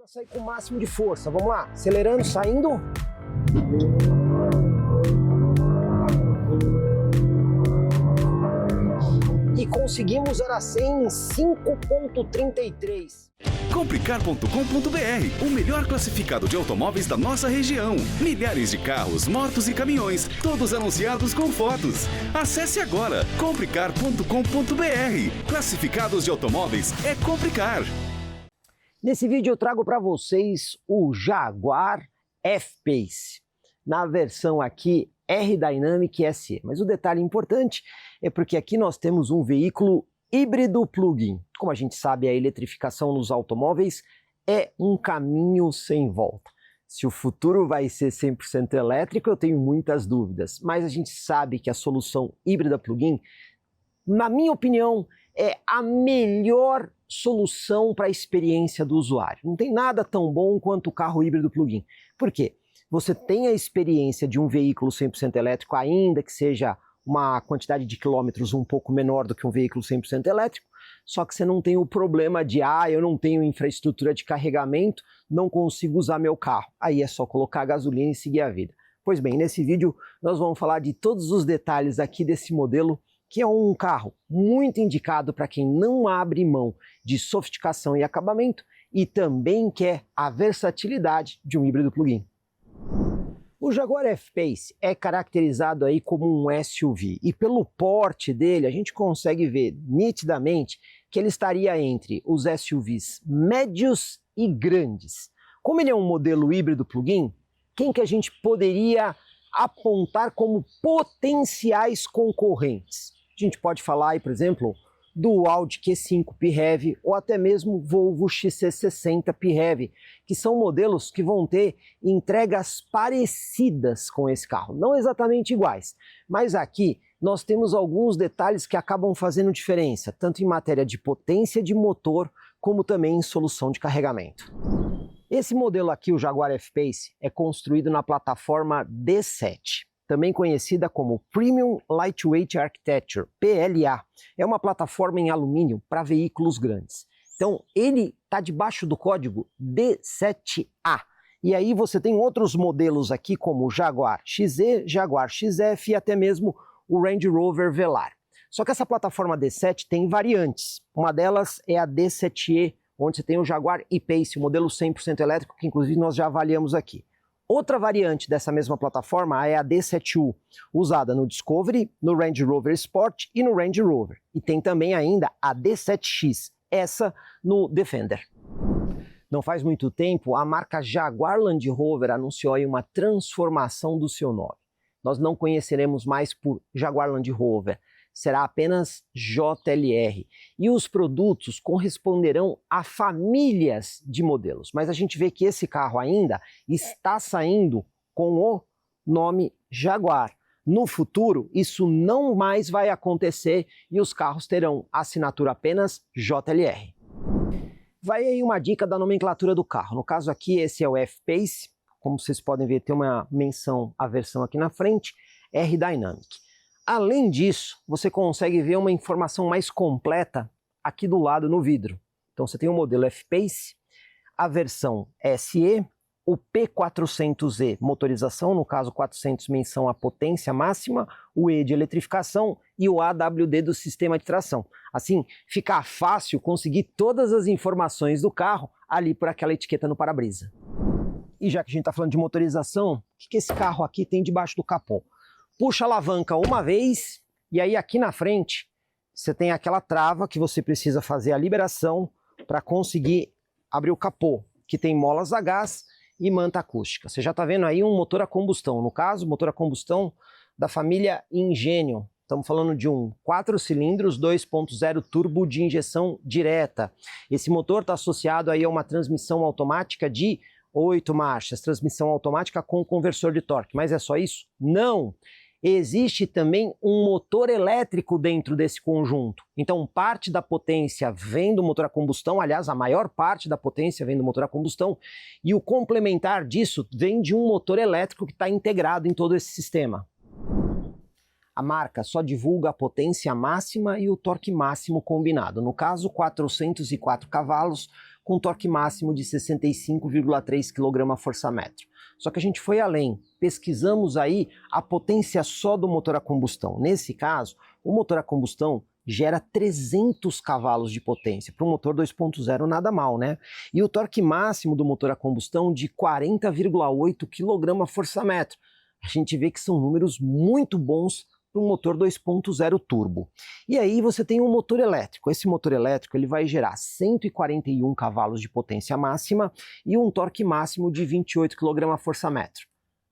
para sair com o máximo de força. Vamos lá, acelerando, saindo. E conseguimos 0 a 100 em 5,33. Comprecar.com.br, o melhor classificado de automóveis da nossa região. Milhares de carros, motos e caminhões, todos anunciados com fotos. Acesse agora, comprecar.com.br. Classificados de automóveis é Comprecar. Nesse vídeo eu trago para vocês o Jaguar F-Pace, na versão aqui R-Dynamic SE. Mas o detalhe importante é porque aqui nós temos um veículo híbrido plug-in. Como a gente sabe, a eletrificação nos automóveis é um caminho sem volta. Se o futuro vai ser 100% elétrico, eu tenho muitas dúvidas. Mas a gente sabe que a solução híbrida plug-in, na minha opinião, é a melhor solução para a experiência do usuário. Não tem nada tão bom quanto o carro híbrido plug-in. Por quê? Você tem a experiência de um veículo 100% elétrico, ainda que seja uma quantidade de quilômetros um pouco menor do que um veículo 100% elétrico, só que você não tem o problema de, eu não tenho infraestrutura de carregamento, não consigo usar meu carro. Aí é só colocar gasolina e seguir a vida. Pois bem, nesse vídeo nós vamos falar de todos os detalhes aqui desse modelo, que é um carro muito indicado para quem não abre mão de sofisticação e acabamento e também quer a versatilidade de um híbrido plug-in. O Jaguar F-Pace é caracterizado aí como um SUV e pelo porte dele a gente consegue ver nitidamente que ele estaria entre os SUVs médios e grandes. Como ele é um modelo híbrido plug-in, quem que a gente poderia apontar como potenciais concorrentes? A gente pode falar aí, por exemplo, do Audi Q5 PHEV ou até mesmo Volvo XC60 PHEV, que são modelos que vão ter entregas parecidas com esse carro, não exatamente iguais, mas aqui nós temos alguns detalhes que acabam fazendo diferença, tanto em matéria de potência de motor, como também em solução de carregamento. Esse modelo aqui, o Jaguar F-Pace, é construído na plataforma D7. Também conhecida como Premium Lightweight Architecture, PLA. É uma plataforma em alumínio para veículos grandes. Então, ele está debaixo do código D7A. E aí você tem outros modelos aqui, como o Jaguar XE, Jaguar XF e até mesmo o Range Rover Velar. Só que essa plataforma D7 tem variantes. Uma delas é a D7E, onde você tem o Jaguar E-Pace, o modelo 100% elétrico, que inclusive nós já avaliamos aqui. Outra variante dessa mesma plataforma é a D7U, usada no Discovery, no Range Rover Sport e no Range Rover. E tem também ainda a D7X, essa no Defender. Não faz muito tempo, a marca Jaguar Land Rover anunciou aí uma transformação do seu nome. Nós não conheceremos mais por Jaguar Land Rover, será apenas JLR. E os produtos corresponderão a famílias de modelos. Mas a gente vê que esse carro ainda está saindo com o nome Jaguar. No futuro, isso não mais vai acontecer e os carros terão assinatura apenas JLR. Vai aí uma dica da nomenclatura do carro. No caso aqui, esse é o F-Pace. Como vocês podem ver, tem uma menção à versão aqui na frente, R-Dynamic. Além disso, você consegue ver uma informação mais completa aqui do lado no vidro. Então você tem o modelo F-Pace, a versão SE, o P400E motorização, no caso 400 menção à potência máxima, o E de eletrificação e o AWD do sistema de tração. Assim, fica fácil conseguir todas as informações do carro ali por aquela etiqueta no para-brisa. E já que a gente está falando de motorização, o que esse carro aqui tem debaixo do capô? Puxa a alavanca uma vez e aí aqui na frente você tem aquela trava que você precisa fazer a liberação para conseguir abrir o capô, que tem molas a gás e manta acústica. Você já está vendo aí um motor a combustão, no caso, motor a combustão da família Ingenium. Estamos falando de um 4 cilindros 2.0 turbo de injeção direta. Esse motor está associado aí a uma transmissão automática de 8 marchas, transmissão automática com conversor de torque. Mas é só isso? Não! Existe também um motor elétrico dentro desse conjunto. Então, parte da potência vem do motor a combustão, aliás, a maior parte da potência vem do motor a combustão, e o complementar disso vem de um motor elétrico que está integrado em todo esse sistema. A marca só divulga a potência máxima e o torque máximo combinado. No caso, 404 cavalos com torque máximo de 65,3 kgfm. Só que a gente foi além, pesquisamos aí a potência só do motor a combustão. Nesse caso, o motor a combustão gera 300 cavalos de potência. Para um motor 2.0 nada mal, né? E o torque máximo do motor a combustão de 40,8 kgfm. A gente vê que são números muito bons para um motor 2.0 turbo. E aí você tem um motor elétrico. Esse motor elétrico ele vai gerar 141 cavalos de potência máxima e um torque máximo de 28 kgfm.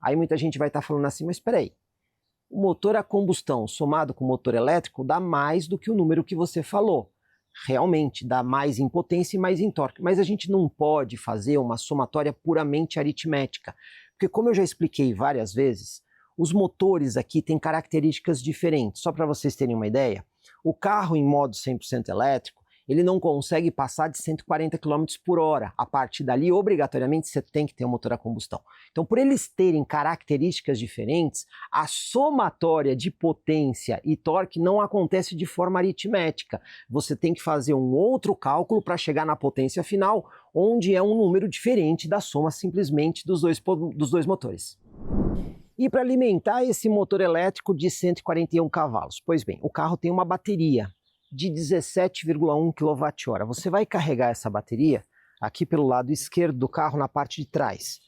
Aí muita gente vai estar falando assim, mas espera aí, o motor a combustão somado com o motor elétrico dá mais do que o número que você falou. Realmente dá mais em potência e mais em torque, mas a gente não pode fazer uma somatória puramente aritmética, porque como eu já expliquei várias vezes, os motores aqui têm características diferentes. Só para vocês terem uma ideia, o carro em modo 100% elétrico, ele não consegue passar de 140 km por hora. A partir dali, obrigatoriamente, você tem que ter um motor a combustão. Então, por eles terem características diferentes, a somatória de potência e torque não acontece de forma aritmética. Você tem que fazer um outro cálculo para chegar na potência final, onde é um número diferente da soma simplesmente dos dois motores. E para alimentar esse motor elétrico de 141 cavalos? Pois bem, o carro tem uma bateria de 17,1 kWh. Você vai carregar essa bateria aqui pelo lado esquerdo do carro, na parte de trás.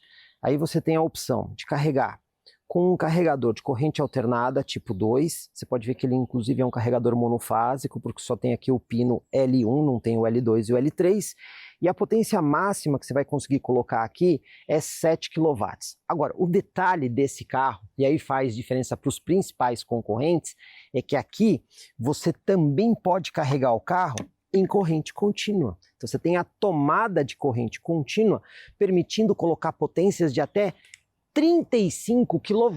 Aí você tem a opção de carregar com um carregador de corrente alternada tipo 2. Você pode ver que ele inclusive é um carregador monofásico, porque só tem aqui o pino L1, não tem o L2 e o L3. E a potência máxima que você vai conseguir colocar aqui é 7 kW. Agora, o detalhe desse carro, e aí faz diferença para os principais concorrentes, é que aqui você também pode carregar o carro em corrente contínua. Então você tem a tomada de corrente contínua, permitindo colocar potências de até 35 kW.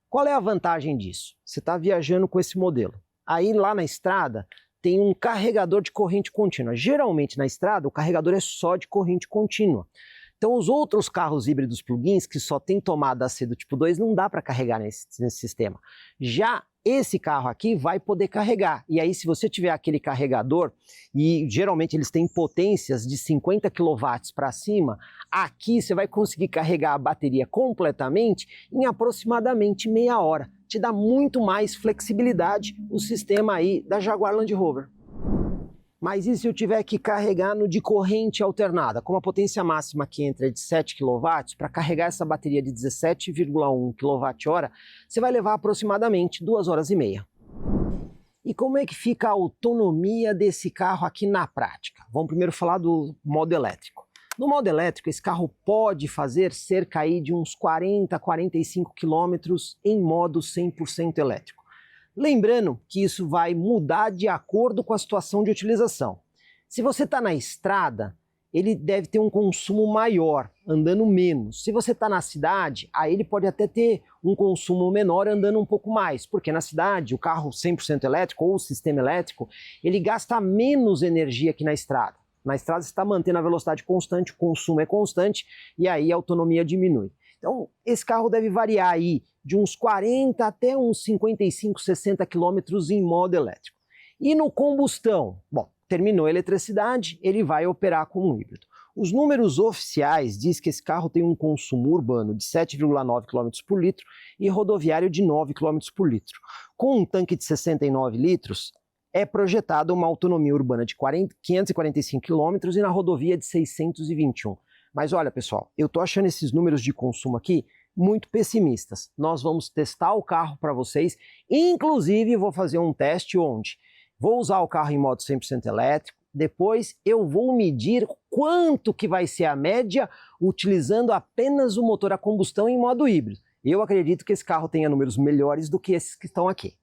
Qual é a vantagem disso? Você está viajando com esse modelo. Aí lá na estrada tem um carregador de corrente contínua. Geralmente na estrada o carregador é só de corrente contínua. Então os outros carros híbridos plug-ins que só tem tomada AC do tipo 2 não dá para carregar nesse sistema. Já esse carro aqui vai poder carregar. E aí se você tiver aquele carregador, e geralmente eles têm potências de 50 kW para cima, aqui você vai conseguir carregar a bateria completamente em aproximadamente meia hora. Te dá muito mais flexibilidade o sistema aí da Jaguar Land Rover. Mas e se eu tiver que carregar no de corrente alternada, com uma potência máxima que entra de 7 kW, para carregar essa bateria de 17,1 kWh, você vai levar aproximadamente 2 horas e meia. E como é que fica a autonomia desse carro aqui na prática? Vamos primeiro falar do modo elétrico. No modo elétrico, esse carro pode fazer cerca aí de uns 40 a 45 km em modo 100% elétrico. Lembrando que isso vai mudar de acordo com a situação de utilização. Se você está na estrada, ele deve ter um consumo maior, andando menos. Se você está na cidade, aí ele pode até ter um consumo menor, andando um pouco mais, porque na cidade o carro 100% elétrico ou o sistema elétrico, ele gasta menos energia que na estrada. Na estrada você está mantendo a velocidade constante, o consumo é constante e aí a autonomia diminui. Então esse carro deve variar aí de uns 40 até uns 55, 60 km em modo elétrico. E no combustão? Bom, terminou a eletricidade, ele vai operar como um híbrido. Os números oficiais dizem que esse carro tem um consumo urbano de 7,9 km por litro e rodoviário de 9 km por litro. Com um tanque de 69 litros, é projetada uma autonomia urbana de 545 km e na rodovia de 621. Mas olha, pessoal, eu estou achando esses números de consumo aqui muito pessimistas. Nós vamos testar o carro para vocês, inclusive vou fazer um teste onde vou usar o carro em modo 100% elétrico, depois eu vou medir quanto que vai ser a média utilizando apenas o motor a combustão em modo híbrido. Eu acredito que esse carro tenha números melhores do que esses que estão aqui.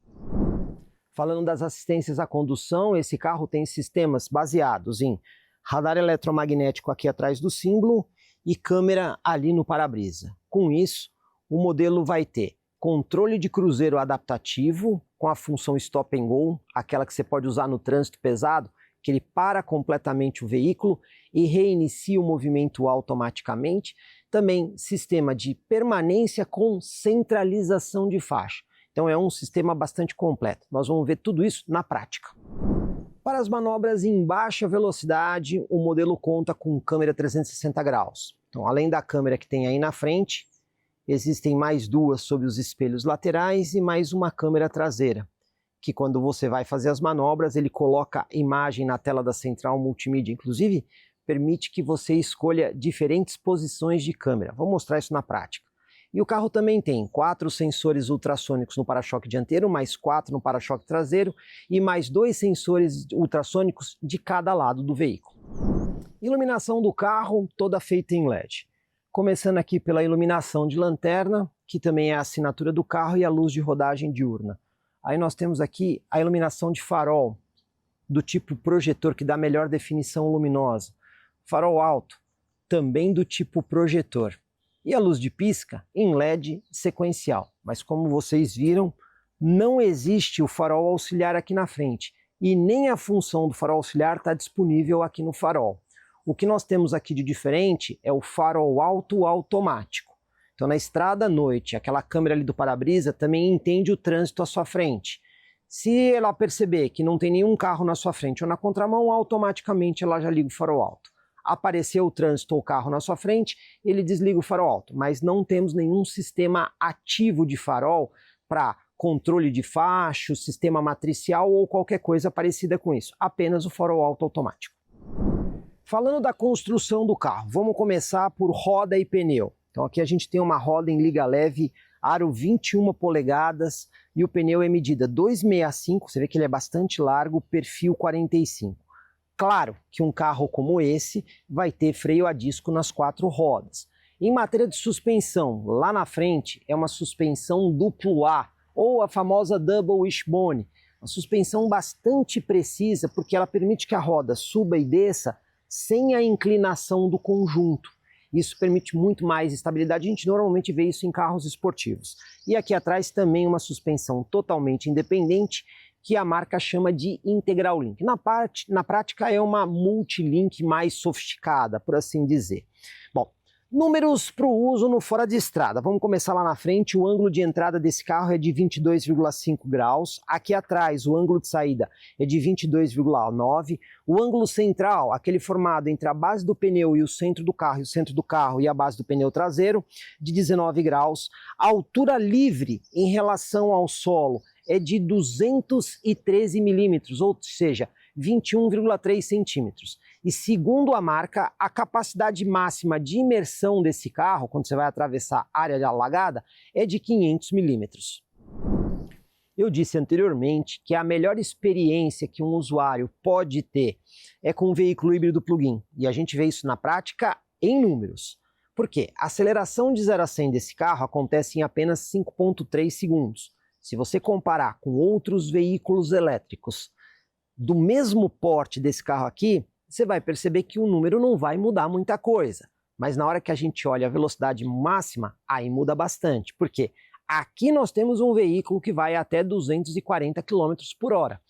Falando das assistências à condução, esse carro tem sistemas baseados em radar eletromagnético aqui atrás do símbolo e câmera ali no para-brisa. Com isso, o modelo vai ter controle de cruzeiro adaptativo com a função Stop and Go, aquela que você pode usar no trânsito pesado, que ele para completamente o veículo e reinicia o movimento automaticamente. Também sistema de permanência com centralização de faixa. Então é um sistema bastante completo. Nós vamos ver tudo isso na prática. Para as manobras em baixa velocidade, o modelo conta com câmera 360 graus. Então, além da câmera que tem aí na frente, existem mais duas sob os espelhos laterais e mais uma câmera traseira, que quando você vai fazer as manobras, ele coloca imagem na tela da central multimídia. Inclusive, permite que você escolha diferentes posições de câmera. Vou mostrar isso na prática. E o carro também tem 4 sensores ultrassônicos no para-choque dianteiro, mais 4 no para-choque traseiro e mais 2 sensores ultrassônicos de cada lado do veículo. Iluminação do carro toda feita em LED. Começando aqui pela iluminação de lanterna, que também é a assinatura do carro, e a luz de rodagem diurna. Aí nós temos aqui a iluminação de farol, do tipo projetor, que dá melhor definição luminosa. Farol alto, também do tipo projetor. E a luz de pisca em LED sequencial. Mas como vocês viram, não existe o farol auxiliar aqui na frente. E nem a função do farol auxiliar está disponível aqui no farol. O que nós temos aqui de diferente é o farol alto automático. Então na estrada à noite, aquela câmera ali do para-brisa também entende o trânsito à sua frente. Se ela perceber que não tem nenhum carro na sua frente ou na contramão, automaticamente ela já liga o farol alto. Apareceu o trânsito ou o carro na sua frente, ele desliga o farol alto, mas não temos nenhum sistema ativo de farol para controle de facho, sistema matricial ou qualquer coisa parecida com isso, apenas o farol alto automático. Falando da construção do carro, vamos começar por roda e pneu. Então aqui a gente tem uma roda em liga leve, aro 21 polegadas e o pneu é medida 2,65, você vê que ele é bastante largo, perfil 45. Claro que um carro como esse vai ter freio a disco nas 4 rodas. Em matéria de suspensão, lá na frente é uma suspensão duplo A, ou a famosa Double Wishbone. Uma suspensão bastante precisa porque ela permite que a roda suba e desça sem a inclinação do conjunto. Isso permite muito mais estabilidade, a gente normalmente vê isso em carros esportivos. E aqui atrás também uma suspensão totalmente independente, que a marca chama de Integral Link. Na prática é uma multilink mais sofisticada, por assim dizer. Bom, números para o uso no fora de estrada. Vamos começar lá na frente. O ângulo de entrada desse carro é de 22,5 graus. Aqui atrás o ângulo de saída é de 22,9. O ângulo central, aquele formado entre a base do pneu e o centro do carro e a base do pneu traseiro, de 19 graus. A altura livre em relação ao solo é de 213 milímetros, ou seja, 21,3 centímetros. E segundo a marca, a capacidade máxima de imersão desse carro, quando você vai atravessar área alagada, é de 500 milímetros. Eu disse anteriormente que a melhor experiência que um usuário pode ter é com um veículo híbrido plug-in. E a gente vê isso na prática em números. Por quê? A aceleração de 0 a 100 desse carro acontece em apenas 5,3 segundos. Se você comparar com outros veículos elétricos do mesmo porte desse carro aqui, você vai perceber que o número não vai mudar muita coisa. Mas na hora que a gente olha a velocidade máxima, aí muda bastante. Por quê? Aqui nós temos um veículo que vai até 240 km por hora.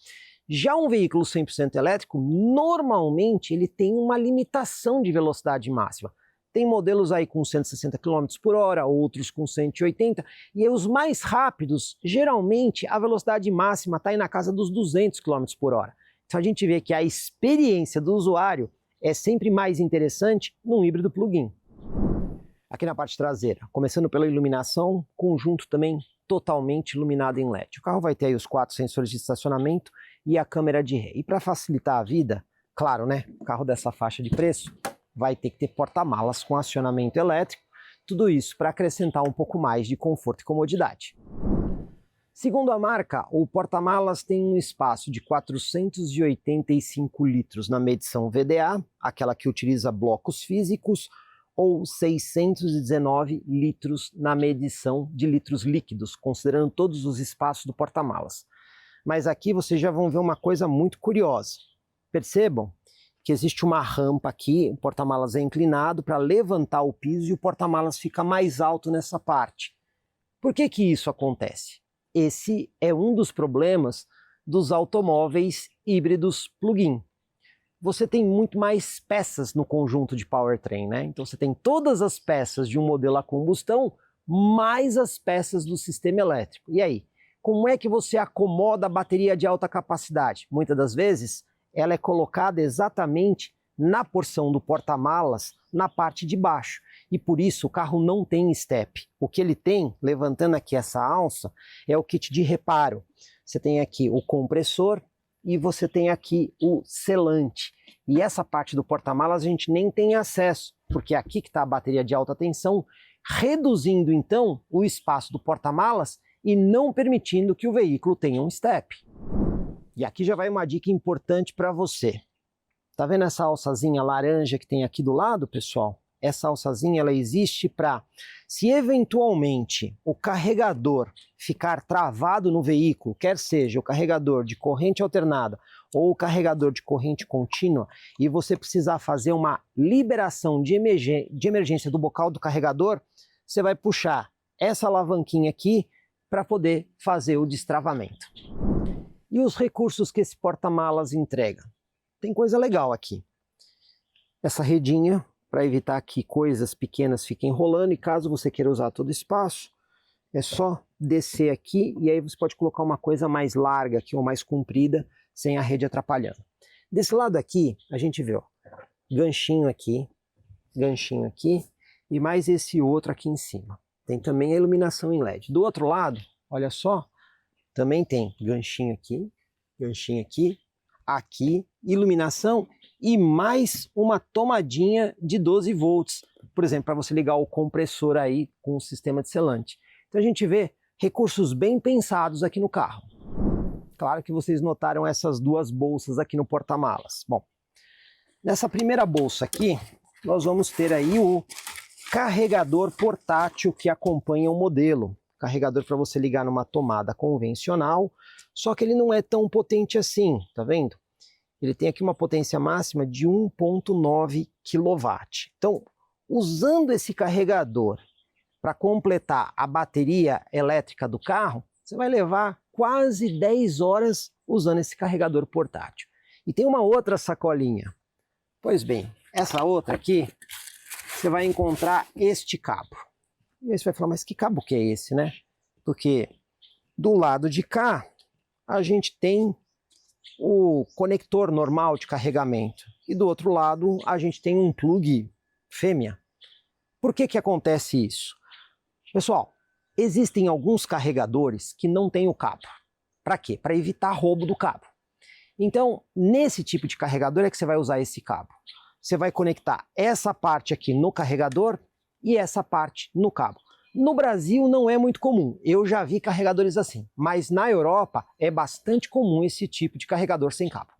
Já um veículo 100% elétrico, normalmente ele tem uma limitação de velocidade máxima. Tem modelos aí com 160 km por hora, outros com 180, e os mais rápidos, geralmente a velocidade máxima está aí na casa dos 200 km por hora. Então a gente vê que a experiência do usuário é sempre mais interessante num híbrido plug-in. Aqui na parte traseira, começando pela iluminação, conjunto também totalmente iluminado em LED. O carro vai ter aí os 4 sensores de estacionamento e a câmera de ré. E para facilitar a vida, claro, né, o carro dessa faixa de preço vai ter que ter porta-malas com acionamento elétrico, tudo isso para acrescentar um pouco mais de conforto e comodidade. Segundo a marca, o porta-malas tem um espaço de 485 litros na medição VDA, aquela que utiliza blocos físicos, ou 619 litros na medição de litros líquidos, considerando todos os espaços do porta-malas. Mas aqui vocês já vão ver uma coisa muito curiosa. Percebam que existe uma rampa aqui, o porta-malas é inclinado para levantar o piso e o porta-malas fica mais alto nessa parte. Por que que isso acontece? Esse é um dos problemas dos automóveis híbridos plug-in. Você tem muito mais peças no conjunto de powertrain, né? Então você tem todas as peças de um modelo a combustão, mais as peças do sistema elétrico. E aí, como é que você acomoda a bateria de alta capacidade? Muitas das vezes ela é colocada exatamente na porção do porta-malas, na parte de baixo. E por isso o carro não tem step. O que ele tem, levantando aqui essa alça, é o kit de reparo. Você tem aqui o compressor e você tem aqui o selante. E essa parte do porta-malas a gente nem tem acesso, porque é aqui que está a bateria de alta tensão, reduzindo então o espaço do porta-malas e não permitindo que o veículo tenha um step. E aqui já vai uma dica importante para você. Tá vendo essa alçazinha laranja que tem aqui do lado, pessoal? Essa alçazinha ela existe para, se eventualmente o carregador ficar travado no veículo, quer seja o carregador de corrente alternada ou o carregador de corrente contínua, e você precisar fazer uma liberação de emergência do bocal do carregador, você vai puxar essa alavanquinha aqui para poder fazer o destravamento. E os recursos que esse porta-malas entrega? Tem coisa legal aqui. Essa redinha, para evitar que coisas pequenas fiquem rolando, e caso você queira usar todo o espaço, é só descer aqui e aí você pode colocar uma coisa mais larga aqui ou mais comprida, sem a rede atrapalhando. Desse lado aqui, a gente vê, ó, ganchinho aqui e mais esse outro aqui em cima. Tem também a iluminação em LED. Do outro lado, olha só, também tem ganchinho aqui, aqui, iluminação e mais uma tomadinha de 12 volts, por exemplo, para você ligar o compressor aí com o sistema de selante. Então a gente vê recursos bem pensados aqui no carro. Claro que vocês notaram essas duas bolsas aqui no porta-malas. Bom, nessa primeira bolsa aqui, nós vamos ter aí o carregador portátil que acompanha o modelo. Carregador para você ligar numa tomada convencional, só que ele não é tão potente assim, tá vendo? Ele tem aqui uma potência máxima de 1,9 kW. Então, usando esse carregador para completar a bateria elétrica do carro, você vai levar quase 10 horas usando esse carregador portátil. E tem uma outra sacolinha. Pois bem, essa outra aqui, você vai encontrar este cabo. E aí você vai falar, mas que cabo que é esse, né? Porque do lado de cá, a gente tem o conector normal de carregamento. E do outro lado, a gente tem um plug fêmea. Por que que acontece isso? Pessoal, existem alguns carregadores que não têm o cabo. Para quê? Para evitar roubo do cabo. Então, nesse tipo de carregador é que você vai usar esse cabo. Você vai conectar essa parte aqui no carregador e essa parte no cabo. No Brasil não é muito comum, eu já vi carregadores assim, mas na Europa é bastante comum esse tipo de carregador sem cabo.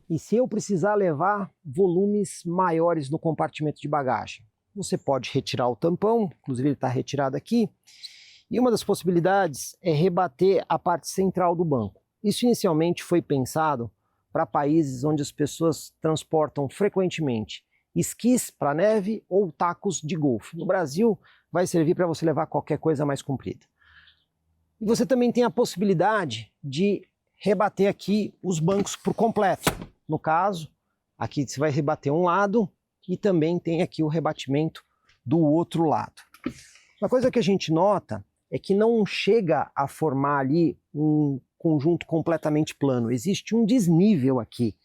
E se eu precisar levar volumes maiores no compartimento de bagagem, você pode retirar o tampão, inclusive ele está retirado aqui, e uma das possibilidades é rebater a parte central do banco. Isso inicialmente foi pensado para países onde as pessoas transportam frequentemente esquis para neve ou tacos de golfe. No Brasil, vai servir para você levar qualquer coisa mais comprida. E você também tem a possibilidade de rebater aqui os bancos por completo. No caso, aqui você vai rebater um lado e também tem aqui o rebatimento do outro lado. Uma coisa que a gente nota é que não chega a formar ali um conjunto completamente plano. Existe um desnível aqui.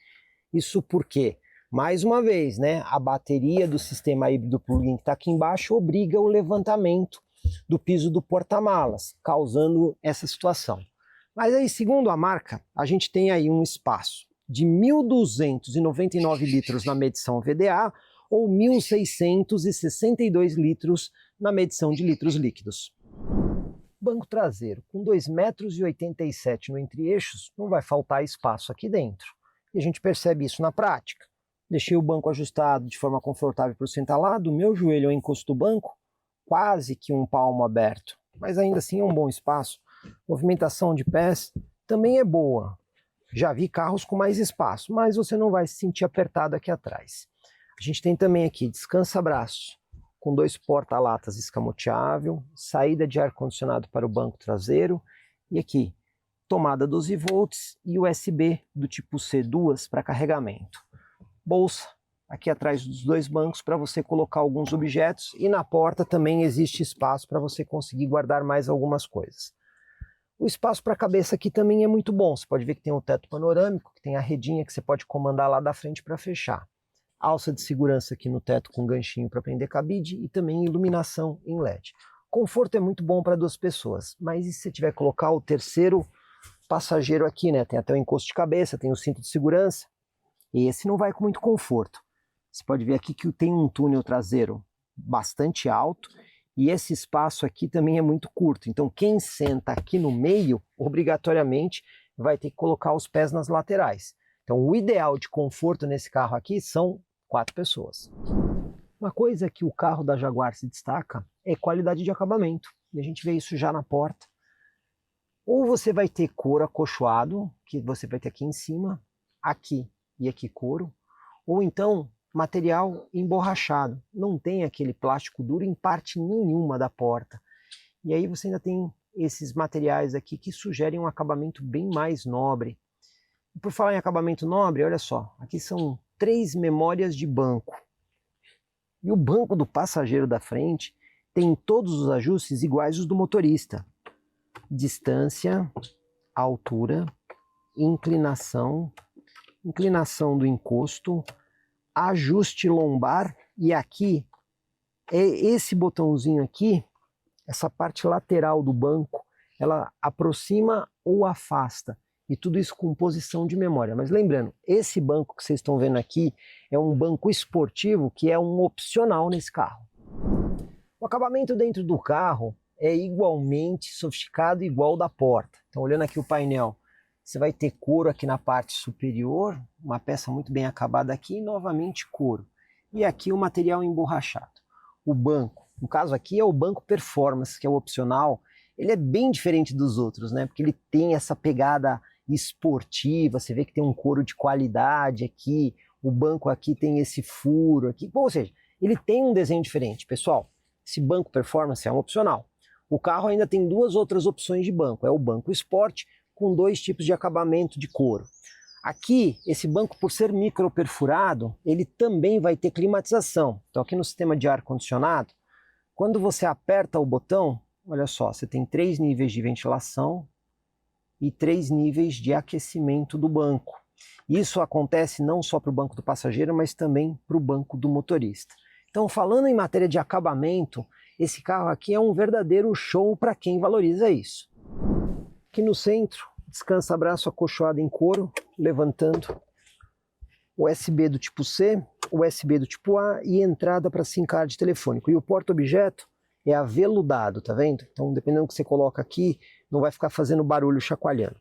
Isso porque, mais uma vez, né, a bateria do sistema híbrido plug-in que está aqui embaixo obriga o levantamento do piso do porta-malas, causando essa situação. Mas aí, segundo a marca, a gente tem aí um espaço de 1.299 litros na medição VDA ou 1.662 litros na medição de litros líquidos. Banco traseiro com 2,87 m no entre-eixos, não vai faltar espaço aqui dentro. E a gente percebe isso na prática. Deixei o banco ajustado de forma confortável para o sentar lá, do meu joelho ao encosto do banco, quase que um palmo aberto. Mas ainda assim é um bom espaço. Movimentação de pés também é boa. Já vi carros com mais espaço, mas você não vai se sentir apertado aqui atrás. A gente tem também aqui descansa-braço, com 2 porta-latas escamoteável, saída de ar-condicionado para o banco traseiro, e aqui, tomada 12 volts e USB do tipo C, 2 para carregamento. Bolsa aqui atrás dos 2 bancos para você colocar alguns objetos, e na porta também existe espaço para você conseguir guardar mais algumas coisas. O espaço para a cabeça aqui também é muito bom. Você pode ver que tem o teto panorâmico, que tem a redinha que você pode comandar lá da frente para fechar. Alça de segurança aqui no teto com ganchinho para prender cabide e também iluminação em LED. Conforto é muito bom para 2 pessoas, mas e se você tiver que colocar o terceiro passageiro aqui, né? Tem até o encosto de cabeça, tem o cinto de segurança, e esse não vai com muito conforto. Você pode ver aqui que tem um túnel traseiro bastante alto, e esse espaço aqui também é muito curto. Então quem senta aqui no meio, obrigatoriamente vai ter que colocar os pés nas laterais. Então o ideal de conforto nesse carro aqui são 4 pessoas. Uma coisa que o carro da Jaguar se destaca é qualidade de acabamento. E a gente vê isso já na porta. Ou você vai ter couro acolchoado, que você vai ter aqui em cima, aqui e aqui couro. Ou então material emborrachado. Não tem aquele plástico duro em parte nenhuma da porta. E aí você ainda tem esses materiais aqui que sugerem um acabamento bem mais nobre. E por falar em acabamento nobre, olha só, aqui são 3 memórias de banco. E o banco do passageiro da frente tem todos os ajustes iguais aos do motorista. Distância, altura, inclinação, inclinação do encosto, ajuste lombar, e aqui, esse botãozinho aqui, essa parte lateral do banco, ela aproxima ou afasta. E tudo isso com posição de memória. Mas lembrando, esse banco que vocês estão vendo aqui é um banco esportivo que é um opcional nesse carro. O acabamento dentro do carro é igualmente sofisticado, igual da porta. Então olhando aqui o painel, você vai ter couro aqui na parte superior, uma peça muito bem acabada aqui e novamente couro. E aqui o material emborrachado. O banco, no caso aqui é o banco Performance, que é o opcional. Ele é bem diferente dos outros, né? Porque ele tem essa pegada esportiva, você vê que tem um couro de qualidade aqui, o banco aqui tem esse furo aqui, ou seja, ele tem um desenho diferente. Pessoal, esse banco Performance é um opcional. O carro ainda tem 2 outras opções de banco, é o banco Sport com 2 tipos de acabamento de couro. Aqui, esse banco, por ser micro perfurado, ele também vai ter climatização. Então aqui no sistema de ar-condicionado, quando você aperta o botão, olha só, você tem 3 níveis de ventilação e 3 níveis de aquecimento do banco. Isso acontece não só para o banco do passageiro, mas também para o banco do motorista. Então, falando em matéria de acabamento, esse carro aqui é um verdadeiro show para quem valoriza isso. Aqui no centro, descansa braço acolchoado em couro, levantando, USB do tipo C, USB do tipo A e entrada para SIM card telefônico. E o porta-objeto é aveludado, tá vendo? Então, dependendo do que você coloca aqui, não vai ficar fazendo barulho chacoalhando.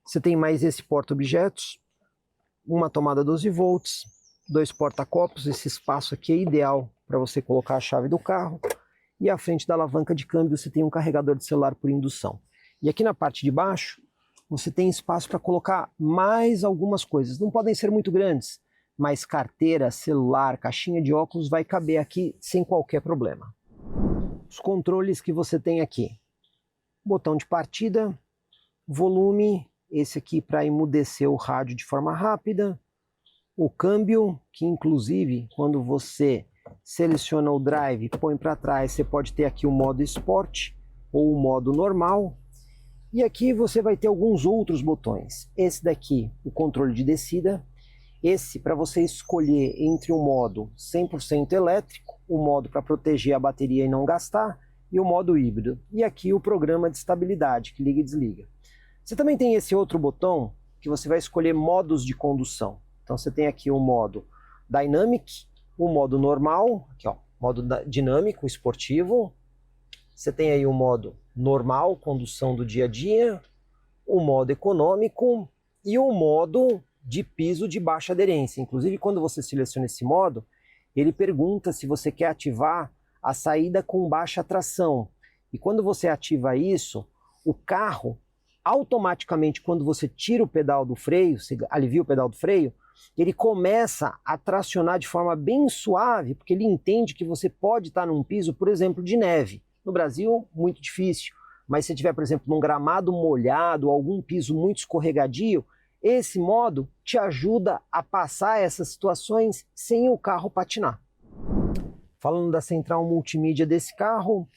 Você tem mais esse porta-objetos, uma tomada 12 volts, 2 porta-copos, esse espaço aqui é ideal para você colocar a chave do carro. E à frente da alavanca de câmbio você tem um carregador de celular por indução. E aqui na parte de baixo, você tem espaço para colocar mais algumas coisas. Não podem ser muito grandes, mas carteira, celular, caixinha de óculos vai caber aqui sem qualquer problema. Os controles que você tem aqui. Botão de partida, volume, esse aqui para emudecer o rádio de forma rápida, o câmbio, que inclusive quando você seleciona o drive, põe para trás, você pode ter aqui o modo Sport ou o modo normal, e aqui você vai ter alguns outros botões. Esse daqui, o controle de descida, esse para você escolher entre o modo 100% elétrico, o modo para proteger a bateria e não gastar, e o modo híbrido. E aqui o programa de estabilidade, que liga e desliga. Você também tem esse outro botão, que você vai escolher modos de condução. Então você tem aqui o modo Dynamic, o modo normal, aqui ó, modo dinâmico, esportivo. Você tem aí o modo normal, condução do dia a dia, o modo econômico e o modo de piso de baixa aderência. Inclusive quando você seleciona esse modo, ele pergunta se você quer ativar a saída com baixa tração. E quando você ativa isso, o carro, automaticamente, quando você tira o pedal do freio, você alivia o pedal do freio, ele começa a tracionar de forma bem suave, porque ele entende que você pode estar num piso, por exemplo, de neve. No Brasil, muito difícil, mas se tiver, por exemplo, num gramado molhado, algum piso muito escorregadio, esse modo te ajuda a passar essas situações sem o carro patinar. Falando da central multimídia desse carro,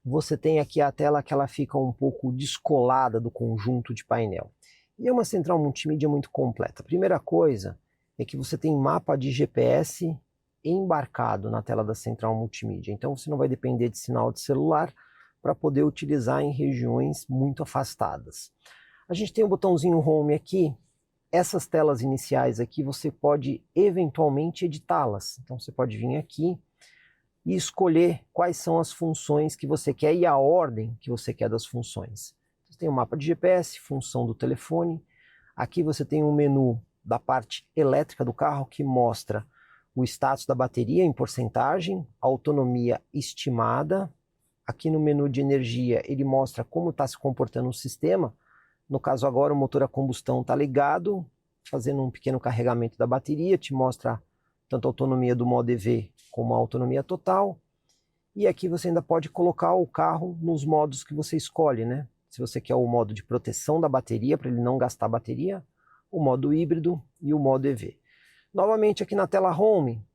você tem aqui a tela que ela fica um pouco descolada do conjunto de painel. E é uma central multimídia muito completa. A primeira coisa é que você tem mapa de GPS embarcado na tela da central multimídia. Então você não vai depender de sinal de celular para poder utilizar em regiões muito afastadas. A gente tem o botãozinho Home aqui. Essas telas iniciais aqui você pode eventualmente editá-las. Então você pode vir aqui e escolher quais são as funções que você quer e a ordem que você quer das funções. Você tem o mapa de GPS, função do telefone. Aqui você tem um menu da parte elétrica do carro que mostra o status da bateria em porcentagem, a autonomia estimada. Aqui no menu de energia ele mostra como está se comportando o sistema. No caso agora o motor a combustão está ligado, fazendo um pequeno carregamento da bateria, te mostra tanto a autonomia do modo EV como a autonomia total. E aqui você ainda pode colocar o carro nos modos que você escolhe, né? Se você quer o modo de proteção da bateria, para ele não gastar bateria, o modo híbrido e o modo EV. Novamente aqui na tela Home,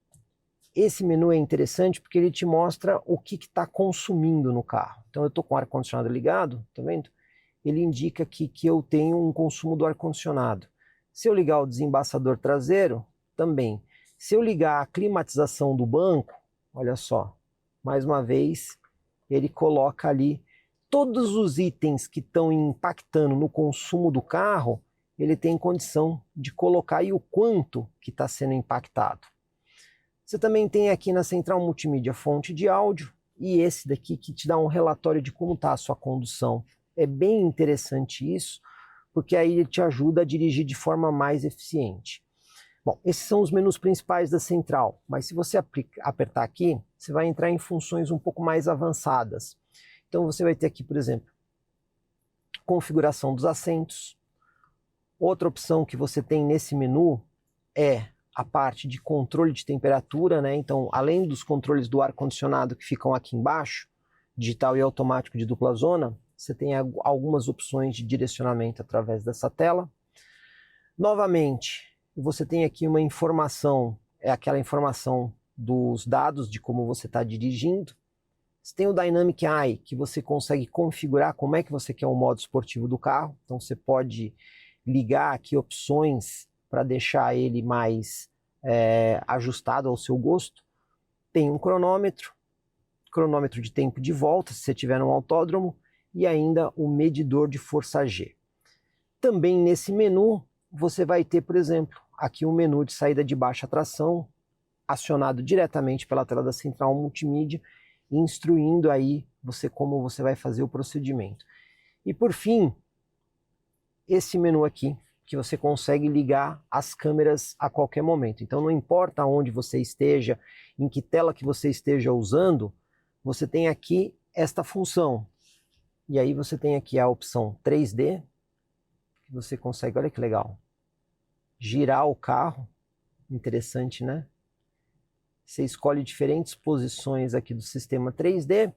esse menu é interessante porque ele te mostra o que está consumindo no carro. Então eu estou com o ar-condicionado ligado, tá vendo? Ele indica aqui que eu tenho um consumo do ar-condicionado. Se eu ligar o desembaçador traseiro, também. Se eu ligar a climatização do banco, olha só, mais uma vez, ele coloca ali todos os itens que estão impactando no consumo do carro, ele tem condição de colocar aí o quanto que está sendo impactado. Você também tem aqui na central multimídia fonte de áudio e esse daqui que te dá um relatório de como está a sua condução. É bem interessante isso, porque aí ele te ajuda a dirigir de forma mais eficiente. Bom, esses são os menus principais da central, mas se você apertar aqui, você vai entrar em funções um pouco mais avançadas. Então você vai ter aqui, por exemplo, configuração dos assentos. Outra opção que você tem nesse menu é a parte de controle de temperatura, né? Então, além dos controles do ar-condicionado que ficam aqui embaixo, digital e automático de dupla zona, você tem algumas opções de direcionamento através dessa tela. Novamente, você tem aqui uma informação, é aquela informação dos dados de como você está dirigindo. Você tem o Dynamic Eye, que você consegue configurar como é que você quer o modo esportivo do carro. Então você pode ligar aqui opções para deixar ele mais ajustado ao seu gosto. Tem um cronômetro de tempo de volta, se você estiver no autódromo, e ainda o medidor de força G. Também nesse menu você vai ter, por exemplo, aqui um menu de saída de baixa tração, acionado diretamente pela tela da central multimídia, instruindo aí você como você vai fazer o procedimento. E por fim, esse menu aqui, que você consegue ligar as câmeras a qualquer momento. Então não importa onde você esteja, em que tela que você esteja usando, você tem aqui esta função. E aí você tem aqui a opção 3D, que você consegue, olha que legal, girar o carro, interessante, né? Você escolhe diferentes posições aqui do sistema 3D,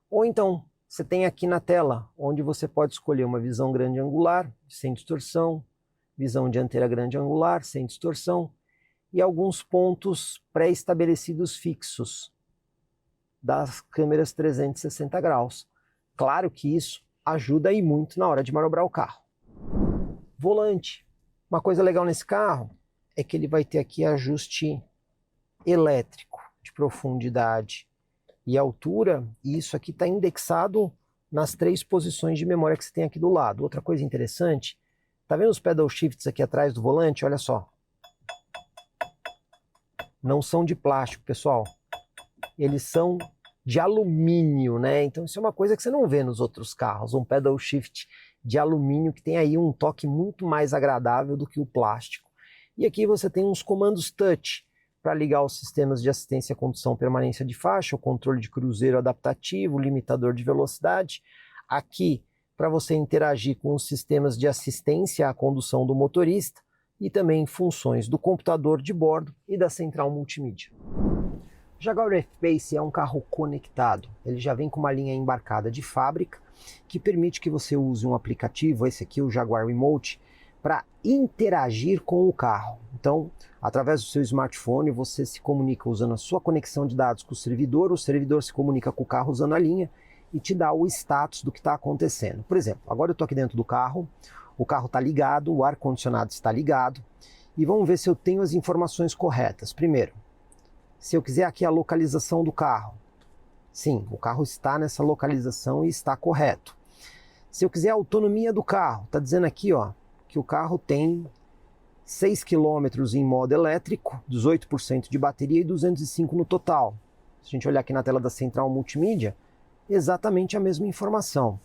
ou então você tem aqui na tela, onde você pode escolher uma visão grande angular, sem distorção, visão dianteira grande angular, sem distorção, e alguns pontos pré-estabelecidos fixos das câmeras 360 graus. Claro que isso ajuda aí muito na hora de manobrar o carro. Volante. Uma coisa legal nesse carro é que ele vai ter aqui ajuste elétrico de profundidade e altura, e isso aqui está indexado nas 3 posições de memória que você tem aqui do lado. Outra coisa interessante, tá vendo os pedal shifts aqui atrás do volante? Olha só. Não são de plástico, pessoal. Eles são de alumínio, né? Então isso é uma coisa que você não vê nos outros carros, um pedal shift de alumínio que tem aí um toque muito mais agradável do que o plástico. E aqui você tem uns comandos touch para ligar os sistemas de assistência à condução, permanência de faixa, o controle de cruzeiro adaptativo, limitador de velocidade. Aqui para você interagir com os sistemas de assistência à condução do motorista e também funções do computador de bordo e da central multimídia. O Jaguar F-Pace é um carro conectado, ele já vem com uma linha embarcada de fábrica que permite que você use um aplicativo, esse aqui o Jaguar Remote, para interagir com o carro. Então, através do seu smartphone, você se comunica usando a sua conexão de dados com o servidor se comunica com o carro usando a linha, e te dá o status do que está acontecendo. Por exemplo, agora eu estou aqui dentro do carro, o carro está ligado, o ar-condicionado está ligado, e vamos ver se eu tenho as informações corretas. Primeiro, se eu quiser aqui a localização do carro, sim, o carro está nessa localização e está correto. Se eu quiser a autonomia do carro, está dizendo aqui ó, que o carro tem 6 km em modo elétrico, 18% de bateria e 205 no total. Se a gente olhar aqui na tela da central multimídia, exatamente a mesma informação.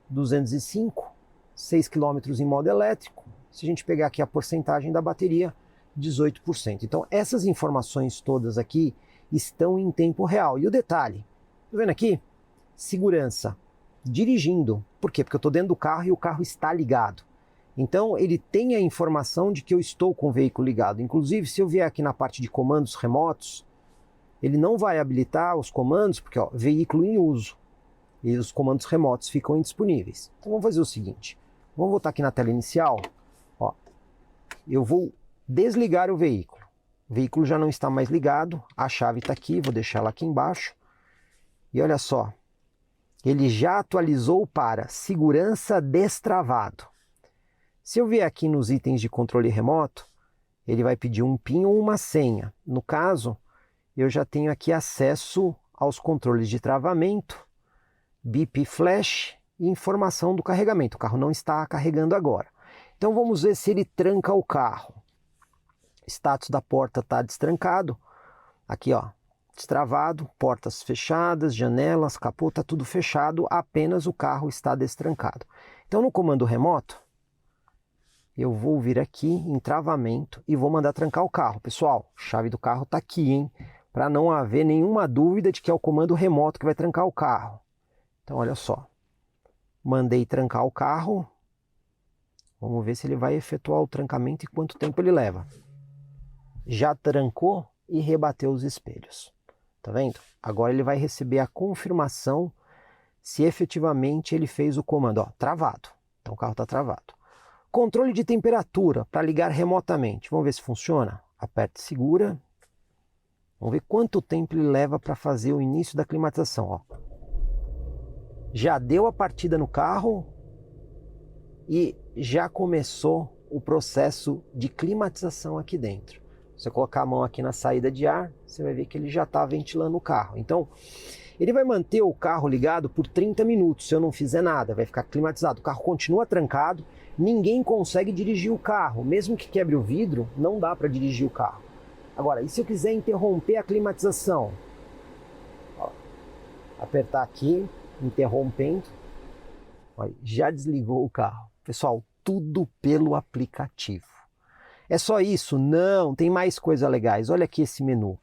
205, 6 km em modo elétrico. Se a gente pegar aqui a porcentagem da bateria, 18%. Então essas informações todas aqui estão em tempo real. E o detalhe, tá vendo aqui? Segurança, dirigindo. Por quê? Porque eu estou dentro do carro e o carro está ligado. Então ele tem a informação de que eu estou com o veículo ligado. Inclusive, se eu vier aqui na parte de comandos remotos, ele não vai habilitar os comandos, porque ó, veículo em uso. E os comandos remotos ficam indisponíveis. Então vamos fazer o seguinte. Vamos voltar aqui na tela inicial. Ó, eu vou desligar o veículo. O veículo já não está mais ligado. A chave está aqui, vou deixar ela aqui embaixo. E olha só. Ele já atualizou para segurança destravado. Se eu vier aqui nos itens de controle remoto, ele vai pedir um PIN ou uma senha. No caso, eu já tenho aqui acesso aos controles de travamento, bip flash e informação do carregamento. O carro não está carregando agora. Então vamos ver se ele tranca o carro. Status da porta está destrancado. Aqui ó, destravado, portas fechadas, janelas, capô, está tudo fechado, apenas o carro está destrancado. Então no comando remoto, eu vou vir aqui em travamento e vou mandar trancar o carro. Pessoal, a chave do carro está aqui, hein? Para não haver nenhuma dúvida de que é o comando remoto que vai trancar o carro. Então, olha só. Mandei trancar o carro. Vamos ver se ele vai efetuar o trancamento e quanto tempo ele leva. Já trancou e rebateu os espelhos. Tá vendo? Agora ele vai receber a confirmação se efetivamente ele fez o comando. Ó, travado. Então o carro está travado. Controle de temperatura para ligar remotamente. Vamos ver se funciona. Aperta e segura. Vamos ver quanto tempo ele leva para fazer o início da climatização. Ó. Já deu a partida no carro e já começou o processo de climatização aqui dentro. Você colocar a mão aqui na saída de ar, você vai ver que ele já está ventilando o carro. Então, ele vai manter o carro ligado por 30 minutos. Se eu não fizer nada, vai ficar climatizado. O carro continua trancado, ninguém consegue dirigir o carro. Mesmo que quebre o vidro, não dá para dirigir o carro. Agora, e se eu quiser interromper a climatização? Ó, apertar aqui, interrompendo. Ó, já desligou o carro. Pessoal, tudo pelo aplicativo. É só isso? Não, tem mais coisas legais. Olha aqui esse menu.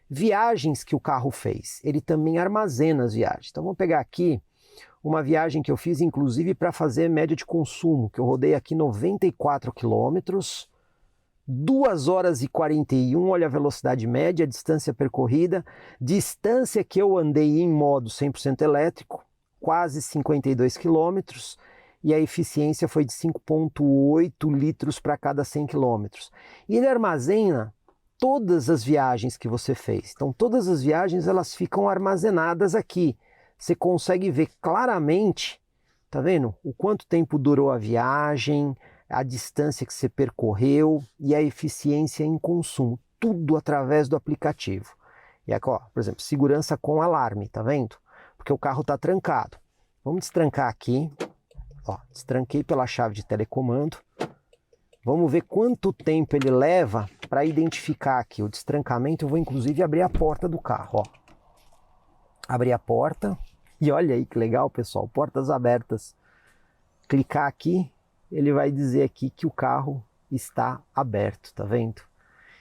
Viagens que o carro fez. Ele também armazena as viagens. Então vamos pegar aqui uma viagem que eu fiz, inclusive, para fazer média de consumo, que eu rodei aqui 94 quilômetros, 2 horas e 41, olha a velocidade média, a distância percorrida, distância que eu andei em modo 100% elétrico, quase 52 quilômetros, e a eficiência foi de 5,8 litros para cada 100 quilômetros. E ele armazena todas as viagens que você fez. Então todas as viagens elas ficam armazenadas aqui. Você consegue ver claramente, tá vendo? O quanto tempo durou a viagem, a distância que você percorreu e a eficiência em consumo. Tudo através do aplicativo. E aqui, ó, por exemplo, segurança com alarme, tá vendo? Porque o carro está trancado. Vamos destrancar aqui. Ó, destranquei pela chave de telecomando. Vamos ver quanto tempo ele leva para identificar aqui o destrancamento. Eu vou inclusive abrir a porta do carro. Ó. Abrir a porta. E olha aí que legal, pessoal. Portas abertas. Clicar aqui, ele vai dizer aqui que o carro está aberto, tá vendo?